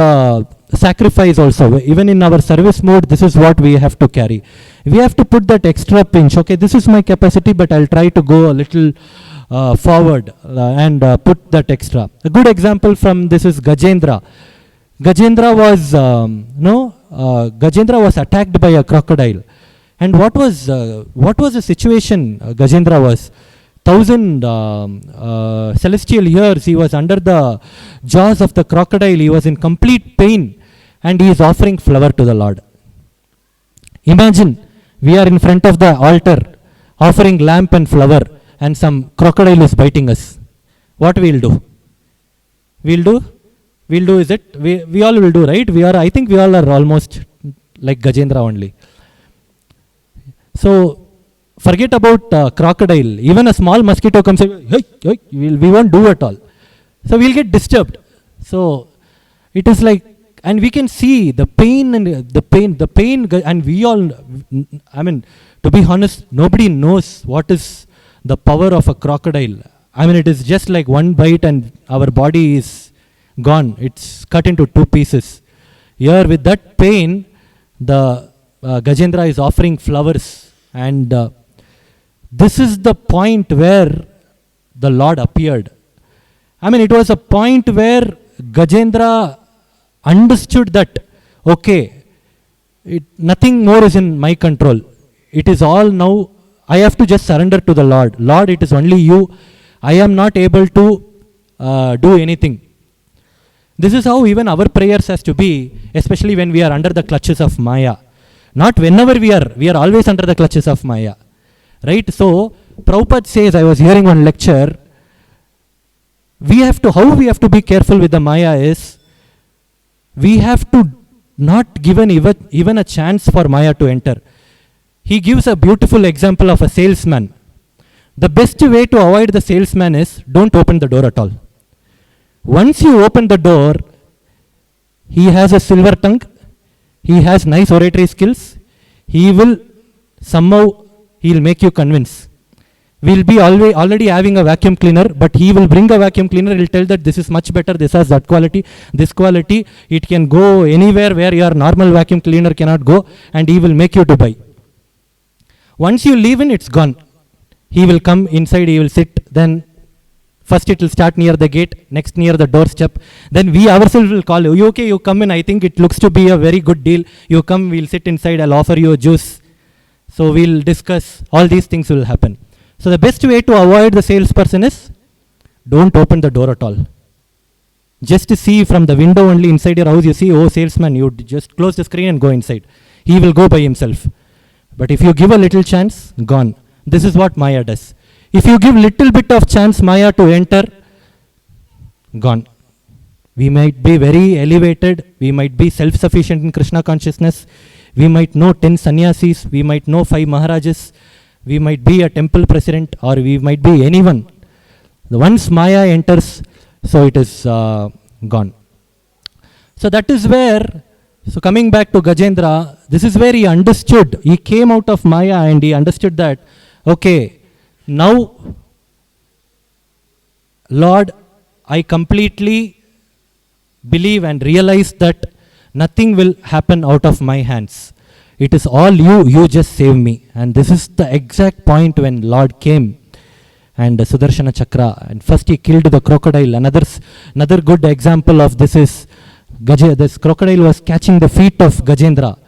sacrifice also. Even in our service mode, this is what we have to carry. We have to put that extra pinch. Okay, this is my capacity, but I'll try to go a little forward and put that extra. A good example from this is Gajendra. Gajendra was attacked by a crocodile. And what was the situation Gajendra was? 1,000 celestial years he was under the jaws of the crocodile. He was in complete pain and he is offering flower to the Lord. Imagine we are in front of the altar offering lamp and flower and some crocodile is biting us. What we'll do? We'll do is it? We all will do, right? I think we all are almost like Gajendra only. So forget about crocodile. Even a small mosquito comes, hey, we won't do at all. So we'll get disturbed. So it is like, and we can see the pain and the pain, and we all, I mean, to be honest, nobody knows what is the power of a crocodile. I mean, it is just like one bite and our body is gone. It's cut into 2 pieces. Here with that pain, the Gajendra is offering flowers, and this is the point where the Lord appeared. I mean, it was a point where Gajendra understood that, okay, nothing more is in my control. It is all now, I have to just surrender to the Lord. Lord, it is only you. I am not able to do anything. This is how even our prayers has to be, especially when we are under the clutches of Maya. Not whenever we are always under the clutches of Maya. Right? So, Prabhupada says, I was hearing one lecture, how we have to be careful with the Maya is, we have to not given even a chance for Maya to enter. He gives a beautiful example of a salesman. The best way to avoid the salesman is, don't open the door at all. Once you open the door, he has a silver tongue, he has nice oratory skills, he'll make you convince. We'll be already having a vacuum cleaner, but he will bring a vacuum cleaner, he'll tell that this is much better, this has that quality, this quality, it can go anywhere where your normal vacuum cleaner cannot go, and he will make you to buy. Once you leave in, it's gone. He will come inside, he will sit, then first it will start near the gate, next near the doorstep. Then we ourselves will call you, okay, you come in, I think it looks to be a very good deal. You come, we'll sit inside, I'll offer you a juice. So we'll discuss, all these things will happen. So the best way to avoid the salesperson is, don't open the door at all. Just to see from the window only inside your house, you see, oh salesman, you just close the screen and go inside. He will go by himself. But if you give a little chance, gone. This is what Maya does. If you give little bit of chance Maya to enter, gone. We might be very elevated, we might be self-sufficient in Krishna consciousness, we might know 10 sannyasis, we might know 5 maharajas, we might be a temple president, or we might be anyone. Once Maya enters, so it is gone. So that is where, so coming back to Gajendra, this is where he understood, he came out of Maya and he understood that, okay, now, Lord, I completely believe and realize that nothing will happen out of my hands. It is all you just save me. And this is the exact point when Lord came and Sudarshana Chakra, and first he killed the crocodile. Another good example of this is, this crocodile was catching the feet of Gajendra.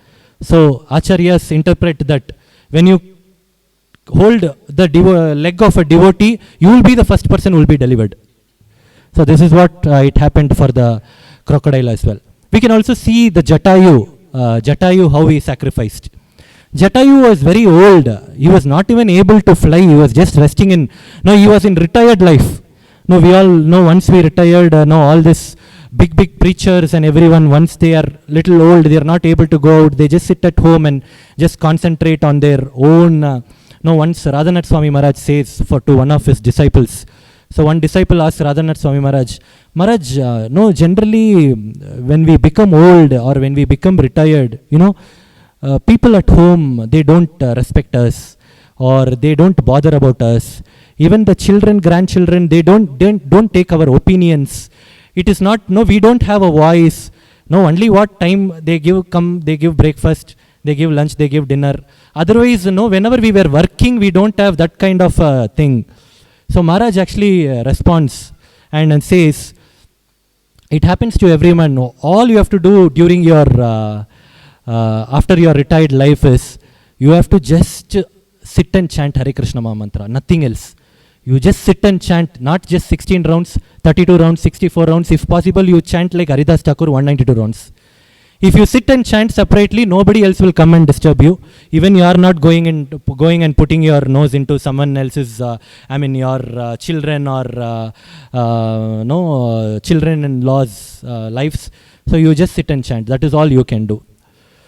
So Acharyas interpret that when you hold the leg of a devotee, you will be the first person who will be delivered. So this is what it happened for the crocodile as well. We can also see the Jatayu, how he sacrificed. Jatayu was very old. He was not even able to fly. He was just resting in, he was in retired life. We all know once we retired, all this big preachers and everyone, once they are little old, they are not able to go out. They just sit at home and just concentrate on their own. Once Radhanath Swami Maharaj says to one of his disciples, so one disciple asked Radhanath Swami Maharaj, generally when we become old or when we become retired, people at home, they don't respect us or they don't bother about us. Even the children, grandchildren, they don't take our opinions. It is not, we don't have a voice. Only what time they give breakfast, they give lunch, they give dinner. Otherwise, whenever we were working, we don't have that kind of thing. So Maharaj actually responds and says, it happens to everyone. All you have to do during your, after your retired life is, you have to just sit and chant Hare Krishna Maha Mantra, nothing else. You just sit and chant, not just 16 rounds, 32 rounds, 64 rounds. If possible, you chant like Haridas Thakur, 192 rounds. If you sit and chant separately, nobody else will come and disturb you. Even you are not going and putting your nose into someone else's, your children or children-in-law's lives. So you just sit and chant. That is all you can do.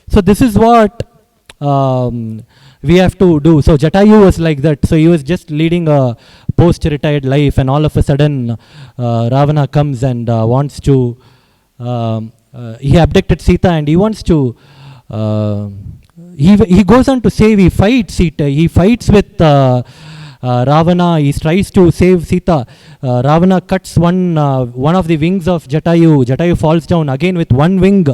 So this is what we have to do. So Jatayu was like that. So he was just leading a post-retired life, and all of a sudden Ravana comes and wants to he abducted Sita, and he wants to he goes on to say he fights Sita, he fights with Ravana, he tries to save Sita. Ravana cuts one of the wings of Jatayu. Jatayu falls down. Again with one wing,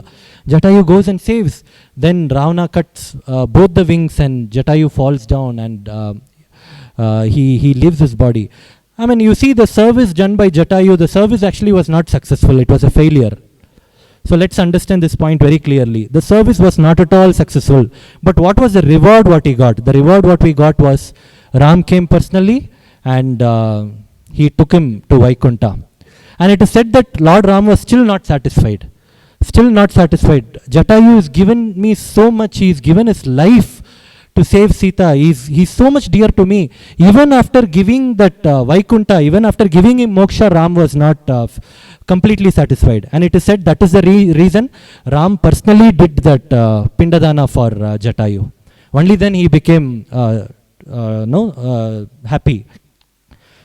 Jatayu goes and saves. Then Ravana cuts both the wings, and Jatayu falls down, and he leaves his body. I mean, you see the service done by Jatayu, the service actually was not successful. It was a failure. So let's understand this point very clearly. The service was not at all successful. But what was the reward what he got? The reward what we got was Ram came personally, and he took him to Vaikunta. And it is said that Lord Ram was still not satisfied. Still not satisfied. Jatayu has given me so much. He has given his life to save Sita. He's so much dear to me. Even after giving that Vaikunta, even after giving him moksha, Ram was not completely satisfied. And it is said that is the reason Ram personally did that Pindadana for Jatayu. Only then he became happy.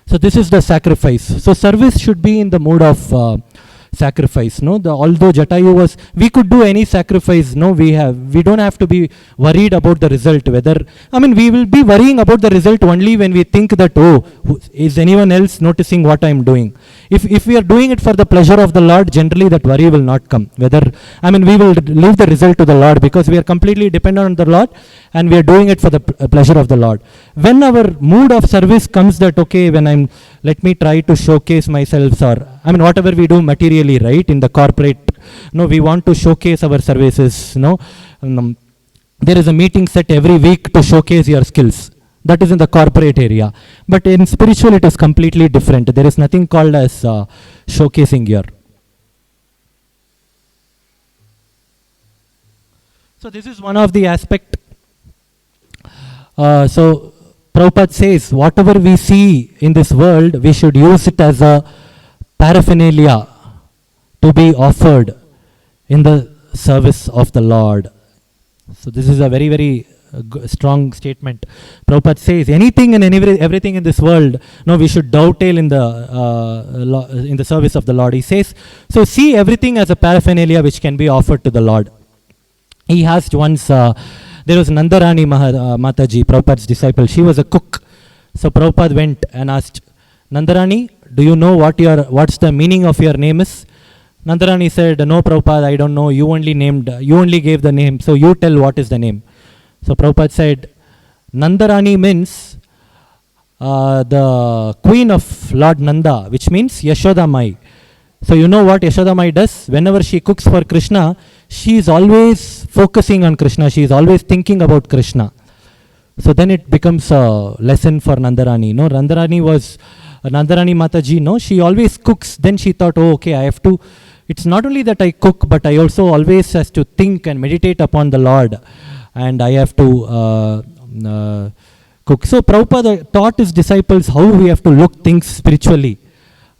So this is the sacrifice. So service should be in the mood of sacrifice. Although Jatayu was, we could do any sacrifice. We don't have to be worried about the result. We will be worrying about the result only when we think that, is anyone else noticing what I am doing? If we are doing it for the pleasure of the Lord, generally that worry will not come. We will leave the result to the Lord, because we are completely dependent on the Lord, and we are doing it for the pleasure of the Lord. When our mood of service comes that, let me try to showcase myself, or whatever we do materially, right, in the corporate, we want to showcase our services, there is a meeting set every week to showcase your skills. That is in the corporate area. But in spiritual, it is completely different. There is nothing called as showcasing here. So this is one of the aspect. So Prabhupada says, whatever we see in this world, we should use it as a paraphernalia to be offered in the service of the Lord. So this is a very, very strong statement. Prabhupada says anything and everything in this world, we should dovetail in the service of the Lord. He says, so see everything as a paraphernalia which can be offered to the Lord. He asked once, there was Nandarani Mataji, Prabhupada's disciple. She was a cook. So Prabhupada went and asked, Nandarani, do you know what's the meaning of your name is? Nandarani said, no Prabhupada, I don't know. You only gave the name. So you tell what is the name. So Prabhupada said, Nandarani means the queen of Lord Nanda, which means Yashoda Mai. So you know what Yashoda Mai does? Whenever she cooks for Krishna, she is always focusing on Krishna. She is always thinking about Krishna. So then it becomes a lesson for Nandarani. Nandarani Mataji, she always cooks. Then she thought, I have to, it's not only that I cook, but I also always has to think and meditate upon the Lord. And I have to cook. So Prabhupada taught his disciples how we have to look things spiritually,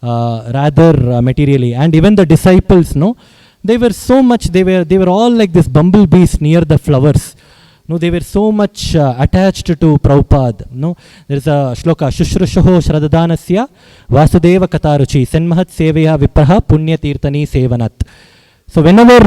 rather materially. And even the disciples, they were so much, they were all like this bumblebees near the flowers. They were so much attached to Prabhupada. There is a Sloka, Shushrushoho Shradhadanasya Vasudeva Kataruchi Senmahat Seveya Vipraha Punya Tirtani Sevanat. So whenever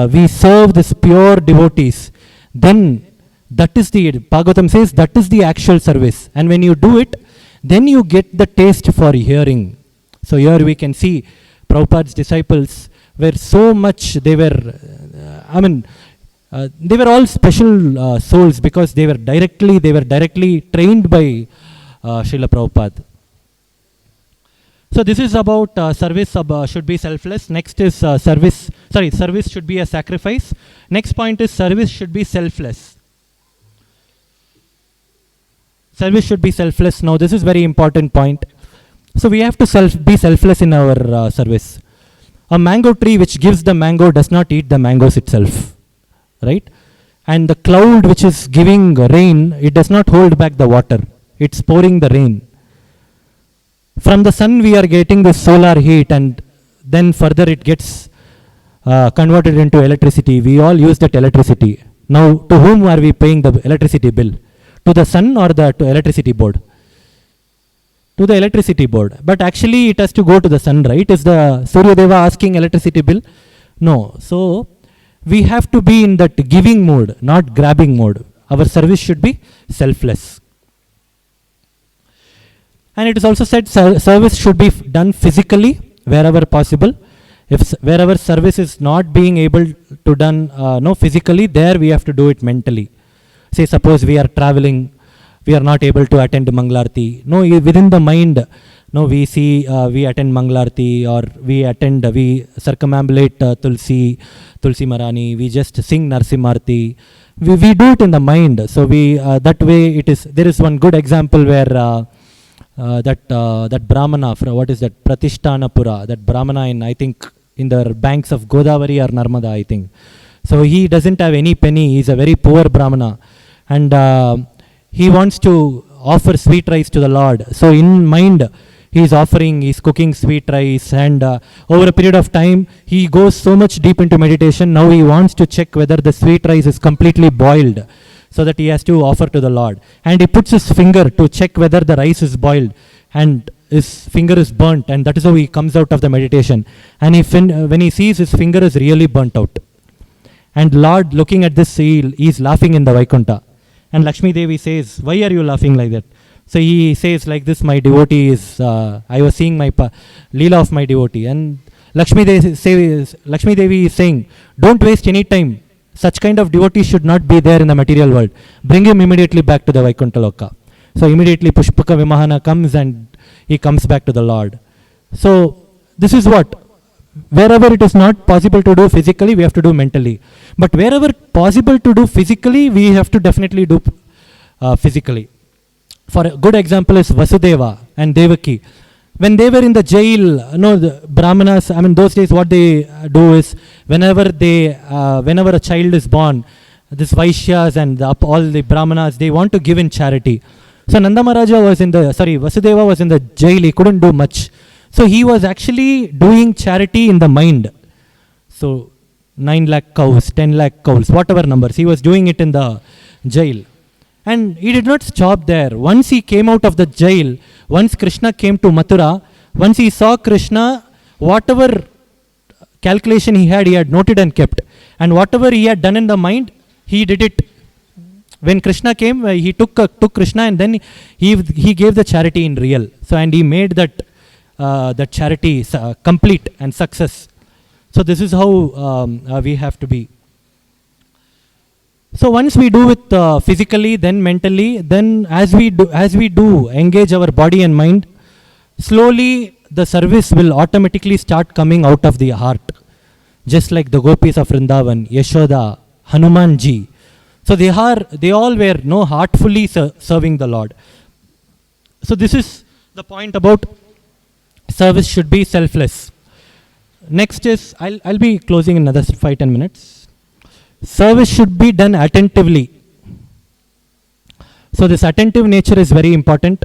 we serve this pure devotees, then that is the, Bhagavatam says, that is the actual service. And when you do it, then you get the taste for hearing. So here we can see Prabhupada's disciples were so much, they were all special souls, because they were directly trained by Srila Prabhupada. So this is about service should be selfless. Next is service should be a sacrifice. Next point is service should be selfless. Service should be selfless. Now this is very important point. So we have to be selfless in our service. A mango tree which gives the mango does not eat the mangoes itself, right? And the cloud which is giving rain, it does not hold back the water. It's pouring the rain. From the sun we are getting the solar heat, and then further it gets converted into electricity. We all use that electricity. Now to whom are we paying the electricity bill? To the sun or to electricity board? To the electricity board. But actually it has to go to the sun, right? Is the Surya Deva asking electricity bill? No. So we have to be in that giving mode, not grabbing mode. Our service should be selfless. And it is also said service should be done physically wherever possible. If wherever service is not being able to done physically, there we have to do it mentally. Say suppose we are traveling, we are not able to attend Mangalarti. No, within the mind, we see, we attend Mangalarti, or we circumambulate Tulsi Marani, we just sing Narsimarti. We do it in the mind. So that way it is. There is one good example where that Brahmana, what is that, Pratishthanapura, that Brahmana in the banks of Godavari or Narmada, I think. So he doesn't have any penny, he's a very poor Brahmana, and he wants to offer sweet rice to the Lord. So in mind, he's cooking sweet rice, and over a period of time, he goes so much deep into meditation. Now he wants to check whether the sweet rice is completely boiled, so that he has to offer to the Lord. And he puts his finger to check whether the rice is boiled, and his finger is burnt, and that is how he comes out of the meditation. And when he sees his finger is really burnt out. And Lord, looking at this, he is laughing in the Vaikuntha. And Lakshmi Devi says, "Why are you laughing like that?" So he says like this, "My devotee is, I was seeing my Leela of my devotee." And Lakshmi Devi is saying, "Don't waste any time. Such kind of devotee should not be there in the material world. Bring him immediately back to the Vaikuntha Loka." So immediately Pushpaka Vimahana comes, and he comes back to the Lord. So this is what, wherever it is not possible to do physically, we have to do mentally. But wherever possible to do physically, we have to definitely do physically. For a good example is Vasudeva and Devaki. When they were in the jail, the Brahmanas, those days what they do is, whenever a child is born, this Vaishyas and all the Brahmanas, they want to give in charity. So Vasudeva was in the jail, he couldn't do much. So he was actually doing charity in the mind. So 9 lakh cows, 10 lakh cows, whatever numbers, he was doing it in the jail. And he did not stop there. Once he came out of the jail, once Krishna came to Mathura, once he saw Krishna, whatever calculation he had noted and kept. And whatever he had done in the mind, he did it. When Krishna came, he took Krishna, and then he gave the charity in real. So, and he made that charity complete and success. So this is how we have to be. So once we do it physically, then mentally, then as we do engage our body and mind, slowly the service will automatically start coming out of the heart. Just like the gopis of Vrindavan, Yashoda, Hanumanji. So they all were heartfully serving the Lord. So this is the point about service should be selfless. Next is, I'll be closing in another 5-10 minutes. Service should be done attentively. So this attentive nature is very important.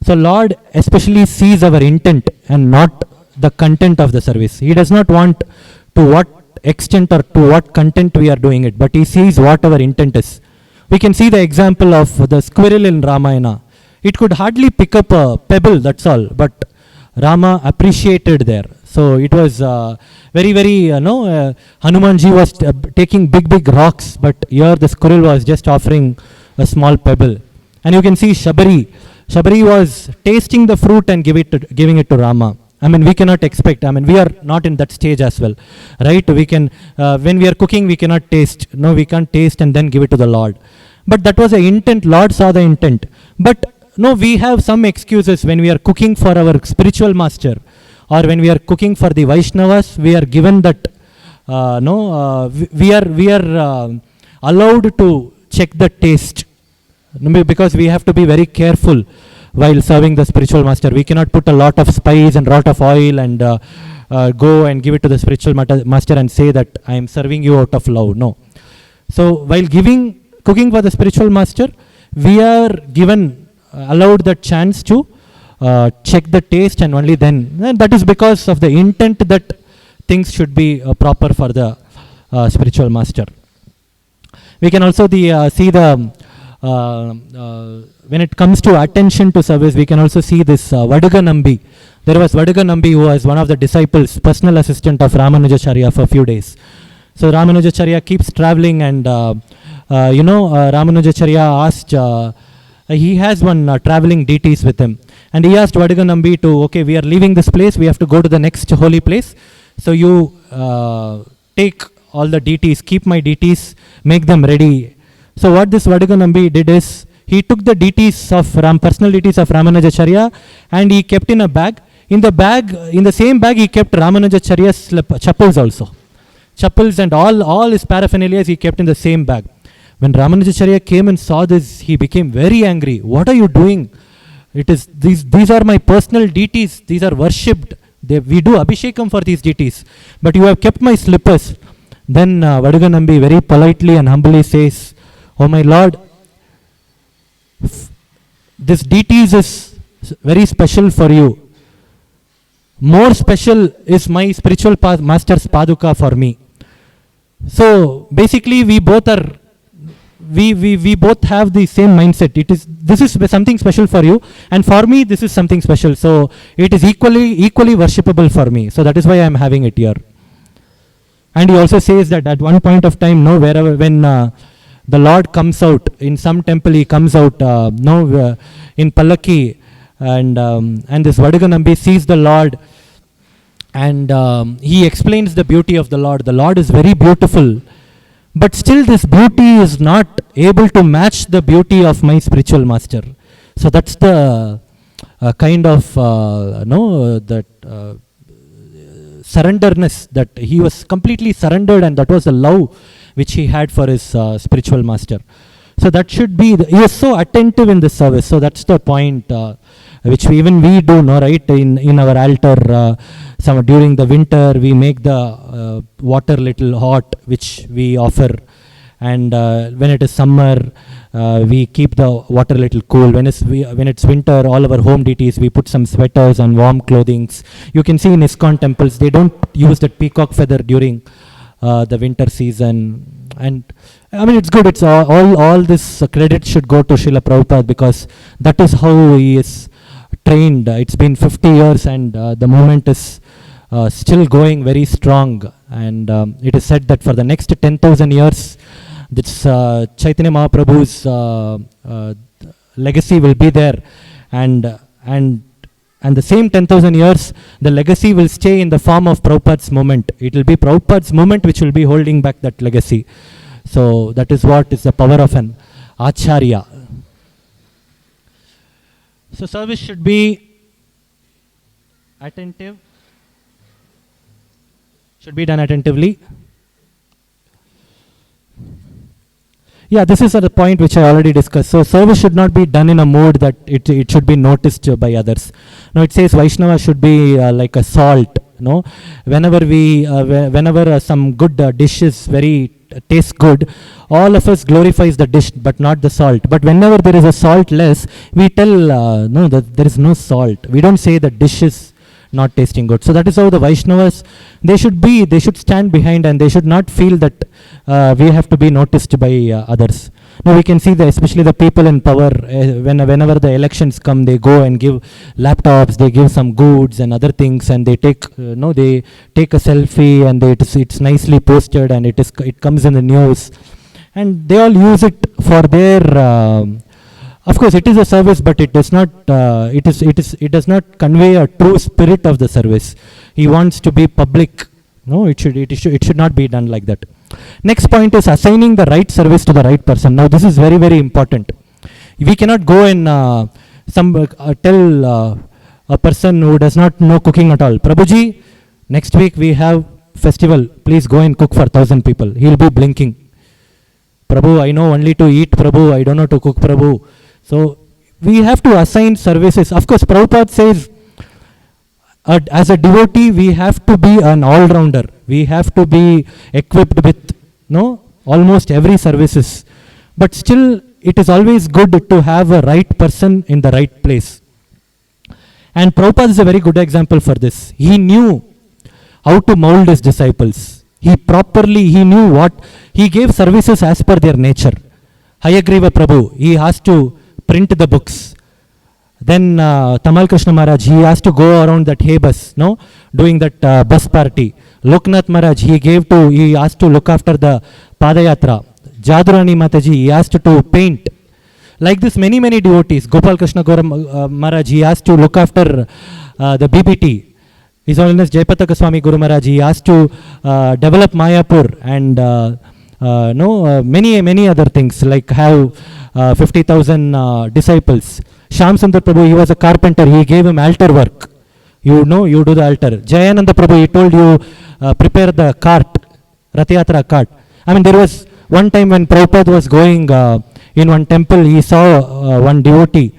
So Lord especially sees our intent and not the content of the service. He does not want to what extent or to what content we are doing it, but he sees what our intent is. We can see the example of the squirrel in Ramayana. It could hardly pick up a pebble, that's all, but Rama appreciated there. So it was very, very, Hanumanji was taking big rocks, but here the squirrel was just offering a small pebble. And you can see Shabari was tasting the fruit and giving it to Rama. We cannot expect, we are not in that stage as well, right? We can, when we are cooking, we cannot taste. No, we can't taste and then give it to the Lord. But that was the intent, Lord saw the intent. But no, we have some excuses when we are cooking for our spiritual master, or when we are cooking for the Vaishnavas. We are given that we are allowed to check the taste, because we have to be very careful while serving the spiritual master. We cannot put a lot of spice and lot of oil and go and give it to the spiritual master and say that I am serving you out of love. No. So while cooking for the spiritual master, we are allowed the chance to check the taste, and only then. And that is because of the intent that things should be proper for the spiritual master. We can also see the when it comes to attention to service, we can also see this Vaduga Nambi. There was Vaduga Nambi, who was one of the disciples, personal assistant of Ramanujacharya for a few days. So Ramanujacharya keeps traveling, and Ramanujacharya asked, he has one traveling deities with him, and he asked Vaduga Nambi to, okay, we are leaving this place, we have to go to the next holy place, so you take all the deities, keep my deities, make them ready. So what this Vaduga Nambi did is, he took the deities of personal deities of Ramanujacharya, and he kept in a bag. In the same bag, he kept Ramanujacharya's chappals also. Chappals and all his paraphernalia he kept in the same bag. When Ramanujacharya came and saw this, he became very angry. What are you doing? It is these are my personal deities. These are worshipped. We do abhishekam for these deities, but you have kept my slippers. Then Vaduga Nambi very politely and humbly says, "Oh my Lord, this deities is very special for you. More special is my spiritual master's paduka for me." So basically, we both have the same mindset. This is something special for you, and for me this is something special. So it is equally worshipable for me. So that is why I am having it here. And he also says that at one point of time, when the Lord comes out in some temple, he comes out in Pallaki, and this Vaduga Nambi sees the Lord, and he explains the beauty of the Lord. The Lord is very beautiful, but still this beauty is not able to match the beauty of my spiritual master. So that's the kind of surrenderness, that he was completely surrendered, and that was the love which he had for his spiritual master. So that should be, he was so attentive in this service. So that's the point which we do, no, right? In our altar, during the winter, we make the water little hot, which we offer. And when it is summer, we keep the water little cool. When it's winter, all our home deities, we put some sweaters and warm clothings. You can see in Iskcon temples, they don't use that peacock feather during the winter season. And I mean, it's good. It's all this credit should go to Srila Prabhupada, because that is how he is trained. It's been 50 years, and the movement is still going very strong. And it is said that for the next 10,000 years, this Chaitanya Mahaprabhu's legacy will be there, and the same 10,000 years, the legacy will stay in the form of Prabhupada's movement. It will be Prabhupada's movement which will be holding back that legacy. So that is what is the power of an Acharya. So service should be attentive, should be done attentively. Yeah, this is the point which I already discussed. So service should not be done in a mood that it should be noticed by others. Now it says Vaishnava should be like a salt. No, whenever some good dish is tastes good, all of us glorifies the dish, but not the salt. But whenever there is a salt less, we tell no, that there is no salt. We don't say the dish is not tasting good. So that is how the Vaishnavas, they should stand behind, and they should not feel that we have to be noticed by others. Now we can see that especially the people in power, whenever the elections come, they go and give laptops, they give some goods and other things, and they take a selfie, and it's nicely posted, and it comes in the news, and they all use it for their of course it is a service, but it does not it does not convey a true spirit of the service. He wants to be public. No, it should not be done like that. Next point is assigning the right service to the right person. Now this is very, very important. We cannot go and tell a person who does not know cooking at all, Prabhuji, next week we have festival, please go and cook for 1,000 people. He'll be blinking. Prabhu, I know only to eat, Prabhu, I don't know to cook, Prabhu. So we have to assign services. Of course, Prabhupada says, as a devotee, we have to be an all-rounder. We have to be equipped with almost every services. But still, it is always good to have a right person in the right place. And Prabhupada is a very good example for this. He knew how to mold his disciples. He knew what, he gave services as per their nature. Hayagriva Prabhu, he has to print the books. Then Tamal Krishna Maharaj, he has to go around that hay bus, doing that bus party. Loknath Maharaj, he has to look after the Padayatra. Jadurani Mataji, he has to paint. Like this, many devotees. Gopal Krishna Maharaj, he has to look after the BBT. His Holiness Jayapataka Swami Guru Maharaj, he has to develop Mayapur and many other things, like have 50,000 disciples. Shyam Sundar Prabhu, he was a carpenter, he gave him altar work. You do the altar. Jayananda Prabhu, he told you, prepare the cart, Rathayatra cart. I mean, there was one time when Prabhupada was going in one temple, he saw one devotee.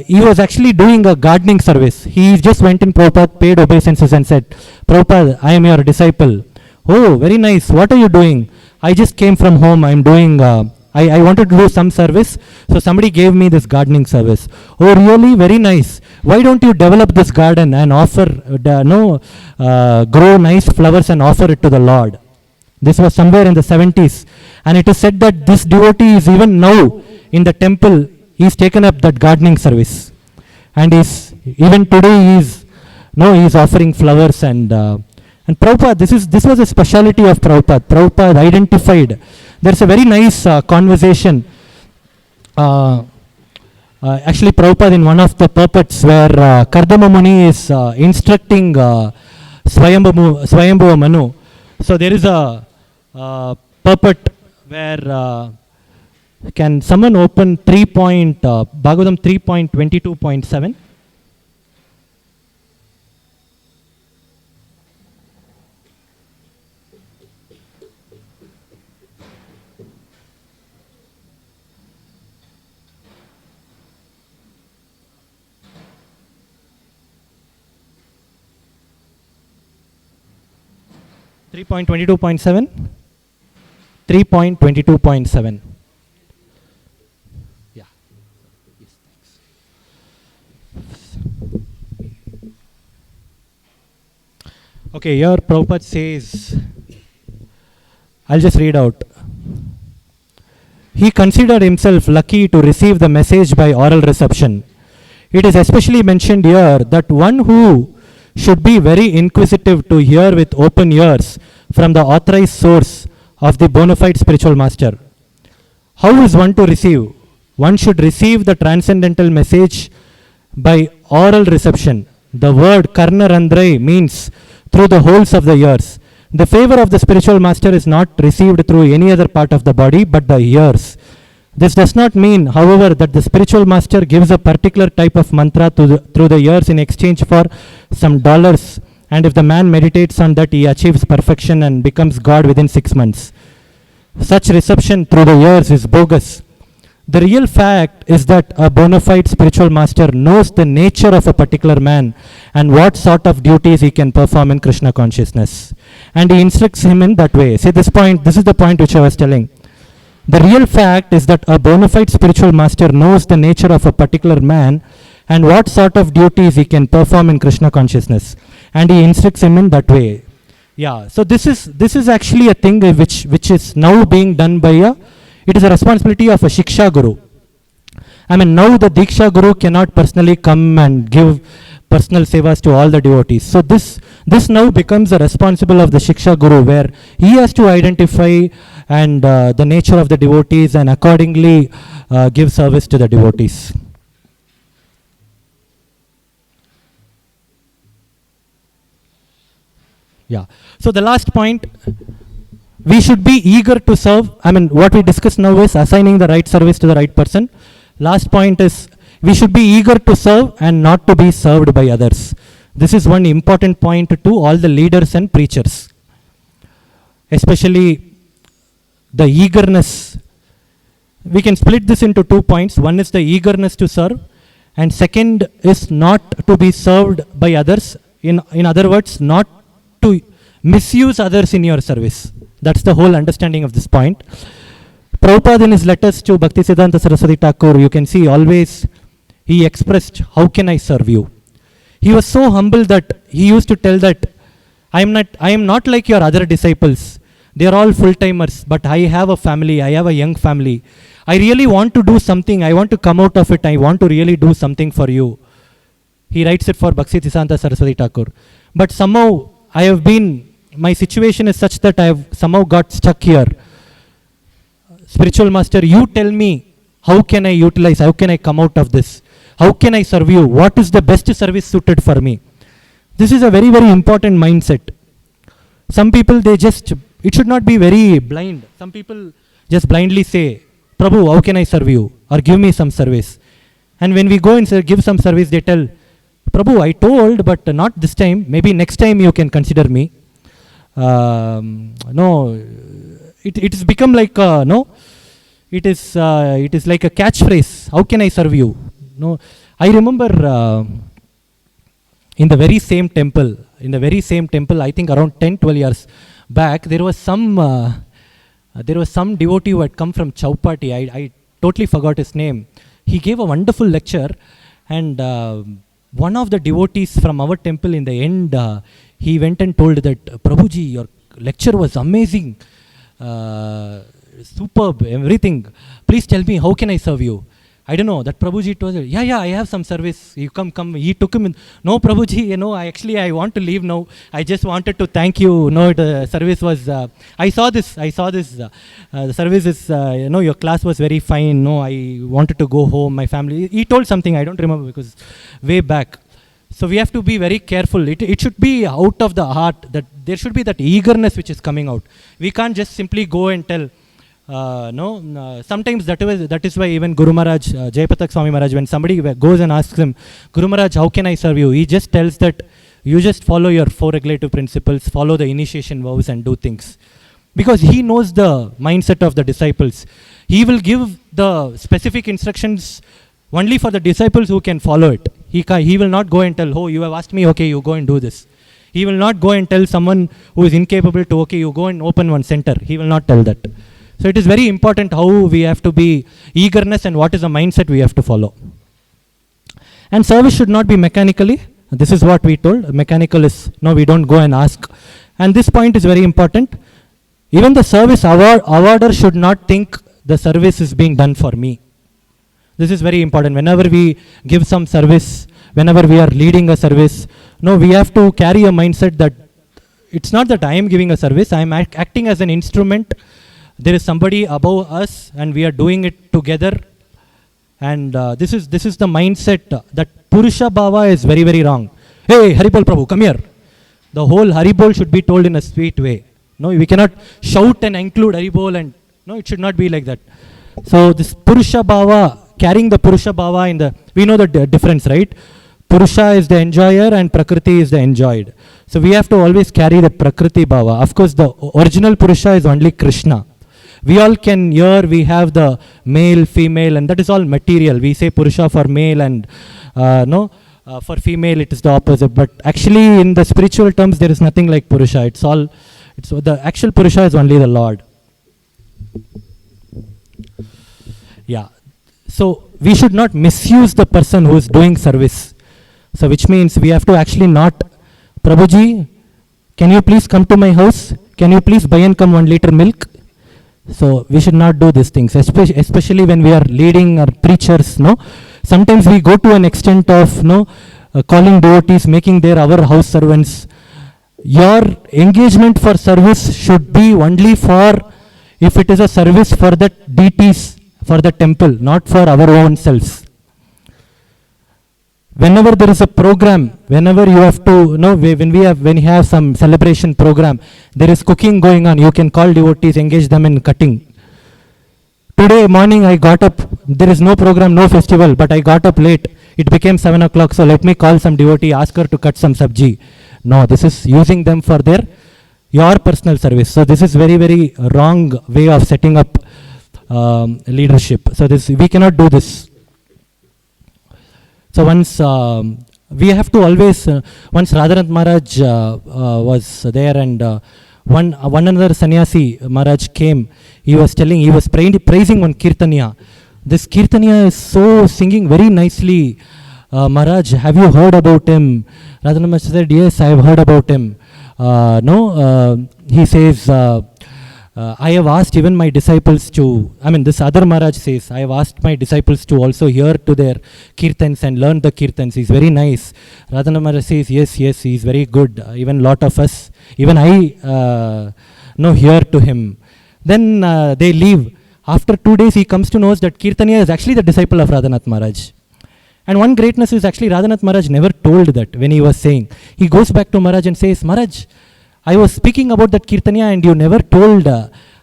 He was actually doing a gardening service. He just went in Prabhupada, paid obeisances and said, Prabhupada, I am your disciple. Oh, very nice. What are you doing? I just came from home. I am doing, I wanted to do some service. So somebody gave me this gardening service. Oh, really? Very nice. Why don't you develop this garden and offer, grow nice flowers and offer it to the Lord? This was somewhere in the 70s. And it is said that this devotee is even now in the temple. He's taken up that gardening service, and even today he's offering flowers and Prabhupada. This was a speciality of Prabhupada. Prabhupada identified. There's a very nice conversation. Actually, Prabhupada in one of the puppets where Kardama Muni is instructing Swayambhuva Manu. So there is a puppet where. Can someone open Bhagavatam 3.22.7? .22.7? 3.22.7. Okay, here Prabhupada says, I'll just read out. He considered himself lucky to receive the message by oral reception. It is especially mentioned here that one who should be very inquisitive to hear with open ears from the authorized source of the bona fide spiritual master. How is one to receive? One should receive the transcendental message by oral reception. The word karna randrai means through the holes of the ears. The favor of the spiritual master is not received through any other part of the body but the ears. This does not mean, however, that the spiritual master gives a particular type of mantra through the ears in exchange for some dollars, and if the man meditates on that, he achieves perfection and becomes God within 6 months. Such reception through the ears is bogus. The real fact is that a bona fide spiritual master knows the nature of a particular man and what sort of duties he can perform in Krishna consciousness. And he instructs him in that way. See, this is the point which I was telling. The real fact is that a bona fide spiritual master knows the nature of a particular man and what sort of duties he can perform in Krishna consciousness. And he instructs him in that way. Yeah, so this is actually a thing which is now being done by it is a responsibility of a Shiksha Guru. I mean, now the Diksha Guru cannot personally come and give personal sevas to all the devotees. So this now becomes a responsible of the Shiksha Guru, where he has to identify and the nature of the devotees and accordingly give service to the devotees. Yeah. So the last point, we should be eager to serve. I mean, what we discussed now is assigning the right service to the right person. Last point is, We should be eager to serve and not to be served by others. This is one important point to all the leaders and preachers. Especially the eagerness. We can split this into 2 points. One is the eagerness to serve, and second is not to be served by others. In other words, not to misuse others in your service. That's the whole understanding of this point. Prabhupada in his letters to Bhaktisiddhanta Saraswati Thakur, you can see always he expressed, how can I serve you? He was so humble that he used to tell that, I am not like your other disciples. They are all full-timers, but I have a family, I have a young family. I really want to do something, I want to come out of it, I want to really do something for you. He writes it for Bhaktisiddhanta Saraswati Thakur. But somehow, my situation is such that I have somehow got stuck here. Spiritual master, you tell me, how can I utilize, how can I come out of this? How can I serve you? What is the best service suited for me? This is a very, very important mindset. Some people, it should not be very blind. Some people just blindly say, Prabhu, how can I serve you? Or give me some service. And when we go and give some service, they tell, Prabhu, I told, but not this time. Maybe next time you can consider me. No, it has become like, it is like a catchphrase. How can I serve you? No, I remember in the very same temple, I think around 10-12 years back, there was some devotee who had come from Chowpatty. I totally forgot his name. He gave a wonderful lecture, and one of the devotees from our temple, in the end, he went and told that, Prabhuji, your lecture was amazing, superb, everything. Please tell me, how can I serve you? I don't know, that Prabhuji told him, yeah, I have some service. You come. He took him in. No, Prabhuji, I want to leave now. I just wanted to thank you. The service was, I saw this. The service is, your class was very fine. I wanted to go home, my family. He told something, I don't remember because way back. So we have to be very careful. It should be out of the heart, that there should be that eagerness which is coming out. We can't just simply go and tell. Sometimes that is why even Guru Maharaj, Jayapatak Swami Maharaj, when somebody goes and asks him, Guru Maharaj, how can I serve you? He just tells that you just follow your 4 regulative principles, follow the initiation vows and do things. Because he knows the mindset of the disciples. He will give the specific instructions only for the disciples who can follow it. He will not go and tell, oh, you have asked me, okay, you go and do this. He will not go and tell someone who is incapable to, okay, you go and open one center. He will not tell that. So it is very important how we have to be eagerness and what is the mindset we have to follow. And service should not be mechanically. This is what we told. Mechanical is, no, we don't go and ask. And this point is very important. Even the service awarder should not think the service is being done for me. This is very important. Whenever we give some service, whenever we are leading a service, we have to carry a mindset that it's not that I am giving a service, I am acting as an instrument. There is somebody above us and we are doing it together. And this is the mindset that Purusha Bhava is very, very wrong. Hey, Haribol Prabhu, come here. The whole Haribol should be told in a sweet way. No, we cannot shout and include Haribol, and it should not be like that. So this Purusha Bhava, carrying the Purusha Bhava we know the difference, right? Purusha is the enjoyer and Prakriti is the enjoyed. So we have to always carry the Prakriti Bhava. Of course, the original Purusha is only Krishna. We all can hear, we have the male, female, and that is all material. We say Purusha for male and for female it is the opposite. But actually in the spiritual terms there is nothing like Purusha. The actual Purusha is only the Lord. Yeah. So we should not misuse the person who is doing service. So which means we have to actually not, Prabhuji, can you please come to my house? Can you please buy and come 1 liter milk? So we should not do these things, especially when we are leading our preachers. Sometimes we go to an extent of calling devotees, making their our house servants. Your engagement for service should be only for if it is a service for the deities, for the temple, not for our own selves. Whenever there is a program, whenever you have to, when you have some celebration program, there is cooking going on, you can call devotees, engage them in cutting. Today morning I got up, there is no program, no festival, but I got up late. It became 7 o'clock, so let me call some devotee, ask her to cut some sabji. No, this is using them for your personal service. So this is very, very wrong way of setting up leadership. So we cannot do this. So once we have to always, once Radhanath Maharaj was there, and one another sannyasi Maharaj came, he was praising one Kirtaniya. This Kirtaniya is so singing very nicely. Maharaj, have you heard about him? Radhanath Maharaj said, yes, I have heard about him. He says, I have asked even my disciples to, this other Maharaj says, I have asked my disciples to also hear to their kirtans and learn the kirtans. He's very nice. Radhanath Maharaj says, yes, he's very good. Even lot of us, even I hear to him. Then they leave. After 2 days, he comes to know that Kirtaniya is actually the disciple of Radhanath Maharaj. And one greatness is actually Radhanath Maharaj never told that when he was saying. He goes back to Maharaj and says, Maharaj, I was speaking about that Kirtaniya and you never told.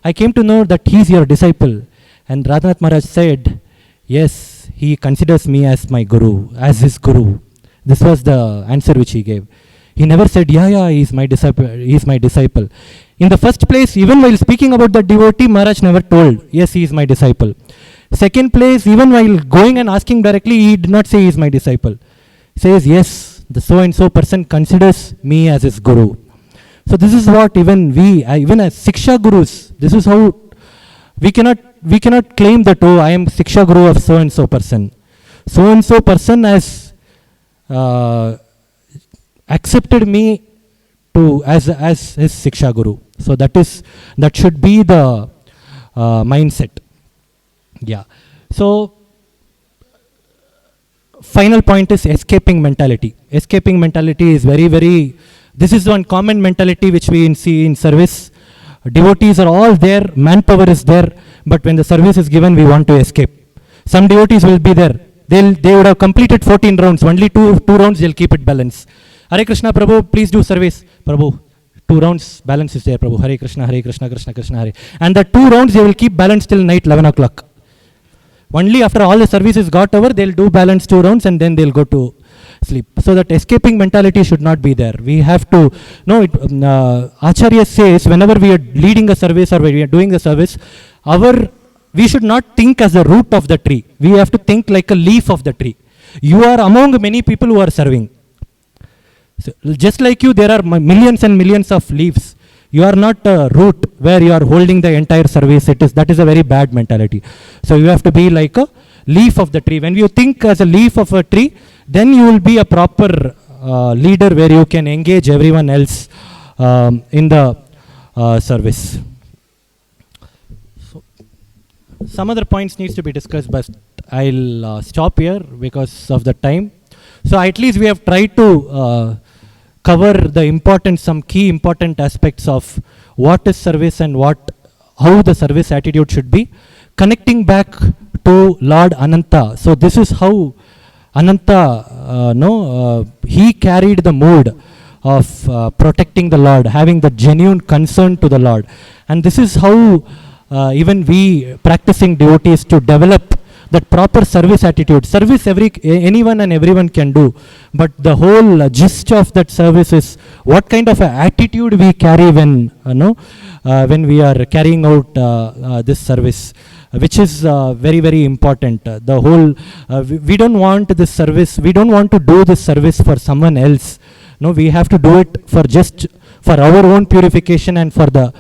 I came to know that he is your disciple. And Radhanath Maharaj said, yes, he considers me as my guru, as his guru. This was the answer which he gave. He never said, yeah, he is my disciple. In the first place, even while speaking about the devotee, Maharaj never told, yes, he is my disciple. Second place, even while going and asking directly, he did not say he is my disciple. He says, yes, the so-and-so person considers me as his guru. So this is what even we, even as Siksha Gurus, this is how we cannot claim that, oh, I am Siksha Guru of so-and-so person. So-and-so person has accepted me as his Siksha Guru. So that should be the mindset. Yeah. So final point is escaping mentality. Escaping mentality is very, very, this is one common mentality which we see in service. Devotees are all there, manpower is there, but when the service is given, we want to escape. Some devotees will be there. They would have completed 14 rounds, only two rounds they'll keep it balanced. Hare Krishna, Prabhu, please do service. Prabhu, 2 rounds, balance is there, Prabhu. Hare Krishna, Krishna Krishna, Hare. And the 2 rounds they will keep balance till night 11 o'clock. Only after all the services got over, they'll do balance 2 rounds and then they'll go to sleep. So that escaping mentality should not be there. We have to, Acharya says, whenever we are leading a service or we are doing a service, we should not think as the root of the tree. We have to think like a leaf of the tree. You are among many people who are serving. So just like you, there are millions and millions of leaves. You are not a root where you are holding the entire service. That is a very bad mentality. So you have to be like a leaf of the tree. When you think as a leaf of a tree, then you will be a proper leader where you can engage everyone else in the service. So some other points needs to be discussed, but I'll stop here because of the time. So at least we have tried to cover some key important aspects of what is service and how the service attitude should be. Connecting back to Lord Ananta. So this is how Ananta, he carried the mood of protecting the Lord, having the genuine concern to the Lord. And this is how even we practicing devotees to develop that proper service attitude. Service anyone and everyone can do, but the whole gist of that service is what kind of attitude we carry when we are carrying out this service, which is very, very important. The whole we don't want this service. We don't want to do this service for someone else. No, we have to do it for our own purification and for the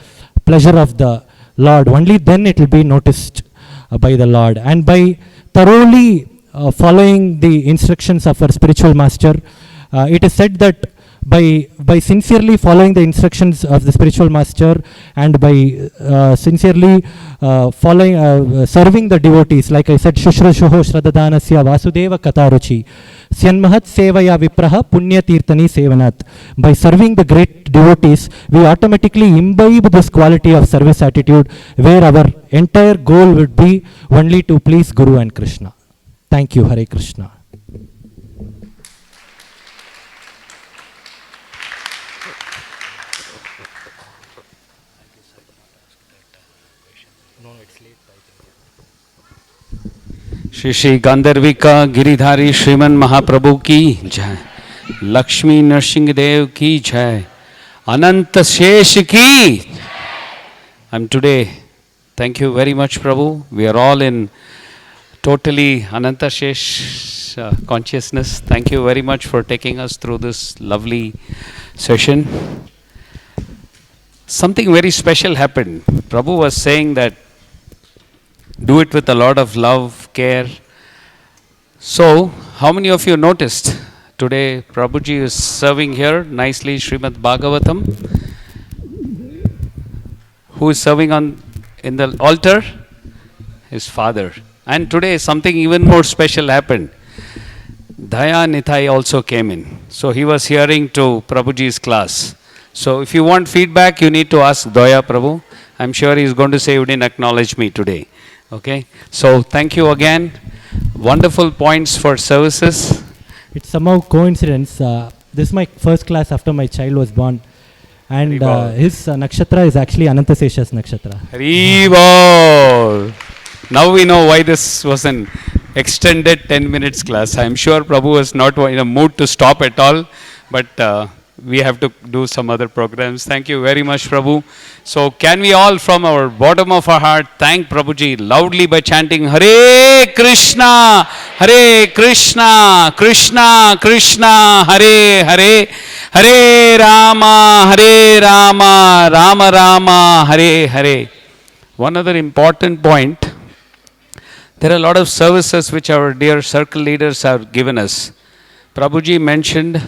pleasure of the Lord. Only then it will be noticed by the Lord. And by thoroughly following the instructions of our spiritual master, it is said that by sincerely following the instructions of the spiritual master and by sincerely serving the devotees, like I said, Shushrushoho Shradhadanasya Vasudeva Kataruchi Syanmahat Sevaya Vipraha Punya Tirtani Sevanat. By serving the great devotees, we automatically imbibe this quality of service attitude where our entire goal would be only to please Guru and Krishna. Thank you. Hare Krishna. No, it's late, I think. Shri Shri गांधर्विका Giridhari श्रीमन महाप्रभु की जय, लक्ष्मी नरसिंह देव की जय, अनंत शेष की. I'm today, thank you very much Prabhu. We are all in totally Ananta Shesh consciousness. Thank you very much for taking us through this lovely session. Something very special happened. Prabhu was saying that do it with a lot of love, care. So, how many of you noticed today Prabhuji is serving here nicely Srimad Bhagavatam? Who is serving in the altar? His father. And today something even more special happened. Daya Nitai also came in. So he was hearing to Prabhuji's class. So if you want feedback, you need to ask Daya Prabhu. I'm sure he's going to say you didn't acknowledge me today. Okay. So thank you again. Wonderful points for services. It's somehow coincidence. This is my first class after my child was born. And his nakshatra is actually Anantasesha's nakshatra. Haribol! Now we know why this was an extended 10 minutes class. I'm sure Prabhu was not in a mood to stop at all, but we have to do some other programs. Thank you very much, Prabhu. So can we all from our bottom of our heart thank Prabhuji loudly by chanting Hare Krishna, Hare Krishna, Krishna Krishna, Hare Hare, Hare Rama, Rama Rama, Hare Hare. One other important point. There are a lot of services which our dear circle leaders have given us. Prabhuji mentioned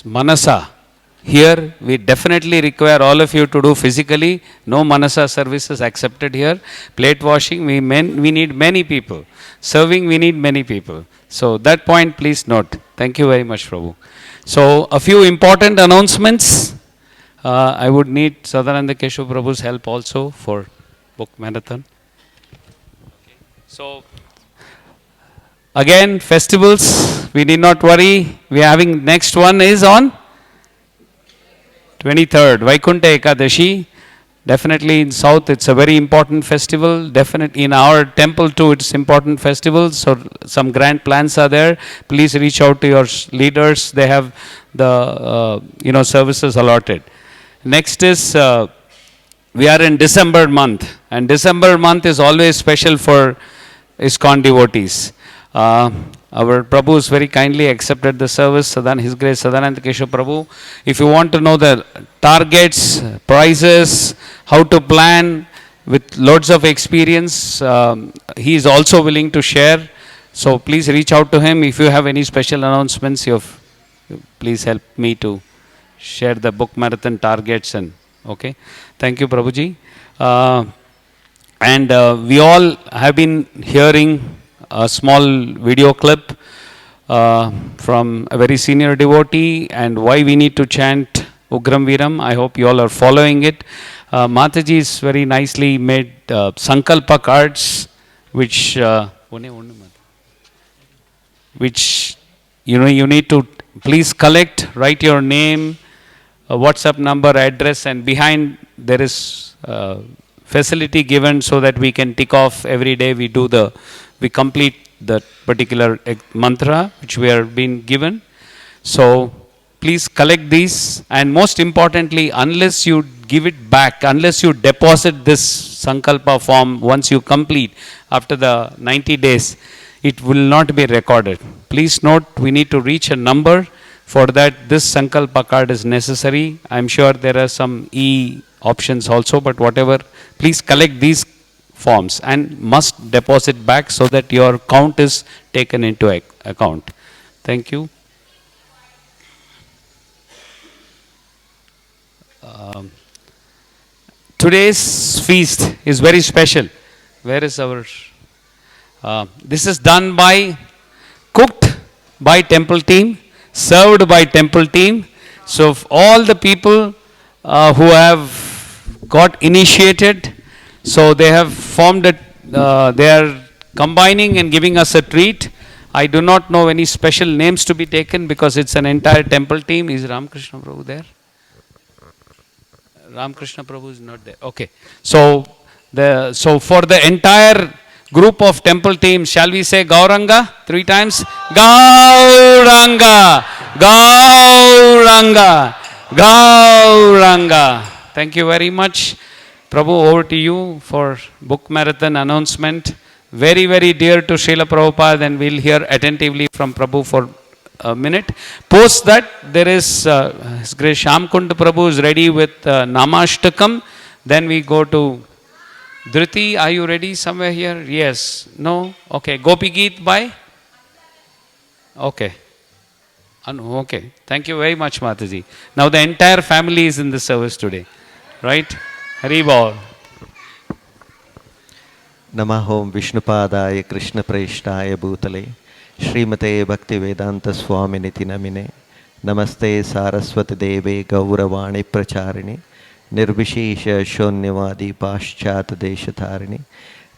Manasa. Here we definitely require all of you to do physically. No Manasa services accepted here. Plate washing, we need many people. Serving, we need many people. So that point please note. Thank you very much, Prabhu. So a few important announcements. I would need Sadananda Keshav Prabhu's help also for book marathon. So again, festivals, we need not worry. We are having next one is on 23rd, Vaikunta Ekadashi. Definitely in South, it's a very important festival. Definitely in our temple too, it's important festival. So some grand plans are there. Please reach out to your leaders. They have the services allotted. Next is we are in December month, and December month is always special for Iskcon devotees. Our Prabhu has very kindly accepted the service, His Grace Sadananda Keshav Prabhu. If you want to know the targets, prizes, how to plan with loads of experience, he is also willing to share. So please reach out to him. If you have any special announcements, please help me to share the book marathon targets. Okay. Thank you, Prabhuji. And we all have been hearing a small video clip from a very senior devotee and why we need to chant Ugram Viram. I hope you all are following it. Mataji's very nicely made Sankalpa cards, which you need to please collect, write your name, WhatsApp number, address, and behind there is facility given so that we can tick off every day we complete the particular mantra which we are being given. So please collect these, and most importantly, unless you give it back, unless you deposit this Sankalpa form once you complete after the 90 days, it will not be recorded. Please note, we need to reach a number. For that, this Sankalpa card is necessary. I'm sure there are some options also, but whatever, please collect these forms and must deposit back so that your count is taken into account. Thank you. Today's feast is very special. Where is our... this is done cooked by temple team, served by temple team. So all the people who have got initiated, so they have formed it, they are combining and giving us a treat. I do not know any special names to be taken because it's an entire temple team. Is Ramakrishna Prabhu there? Ramakrishna Prabhu is not there. Okay. So for the entire Group of temple teams, shall we say Gauranga 3 times? Gauranga, Gauranga, Gauranga. Thank you very much. Prabhu, over to you for book marathon announcement. Very, very dear to Srila Prabhupada, and we'll hear attentively from Prabhu for a minute. Post that, there is His Grace Shamkund Prabhu is ready with Namashtakam. Then we go to Dhriti. Are you ready somewhere here? Yes. No? Okay. Gopi Geet by? Okay. Okay. Thank you very much, Mataji. Now the entire family is in the service today. Right? Hari Bol. नमः ओम विष्णुपादाय कृष्ण प्रेष्ठाय भूतले श्रीमते भक्ति वेदांत स्वामिनिति नमिने नमस्ते सारस्वती देवे गौरवाणी प्रचारिणे निर्विशेष शून्यवादी पाश्चात देशधारिणे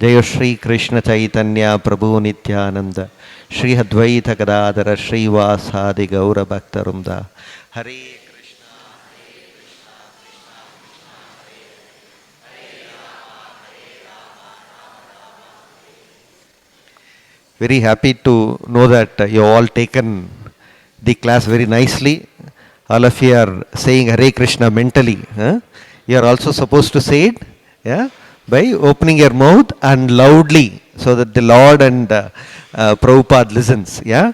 जय श्री कृष्ण चैतन्य प्रभु नित्यानंद श्री अद्वैत गदाधर श्रीवासादि गौर भक्तवृंद हरे very happy to know that you all taken the class very nicely. All of you are saying Hare Krishna mentally. You are also supposed to say it, yeah, by opening your mouth and loudly, so that the Lord and Prabhupada listens. Yeah.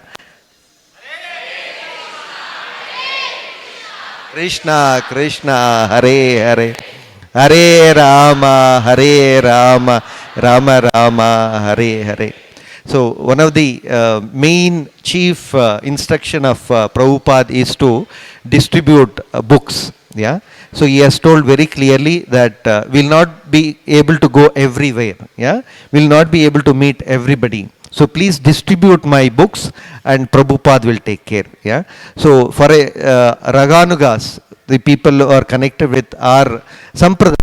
Krishna, Krishna, Hare Hare, Hare Rama, Rama Rama, Hare Hare. So one of the main chief instruction of Prabhupada is to distribute books. Yeah. So he has told very clearly that we'll not be able to go everywhere. Yeah. We'll not be able to meet everybody. So please distribute my books and Prabhupada will take care. Yeah. So for Raganugas, the people who are connected with our Sampradaya,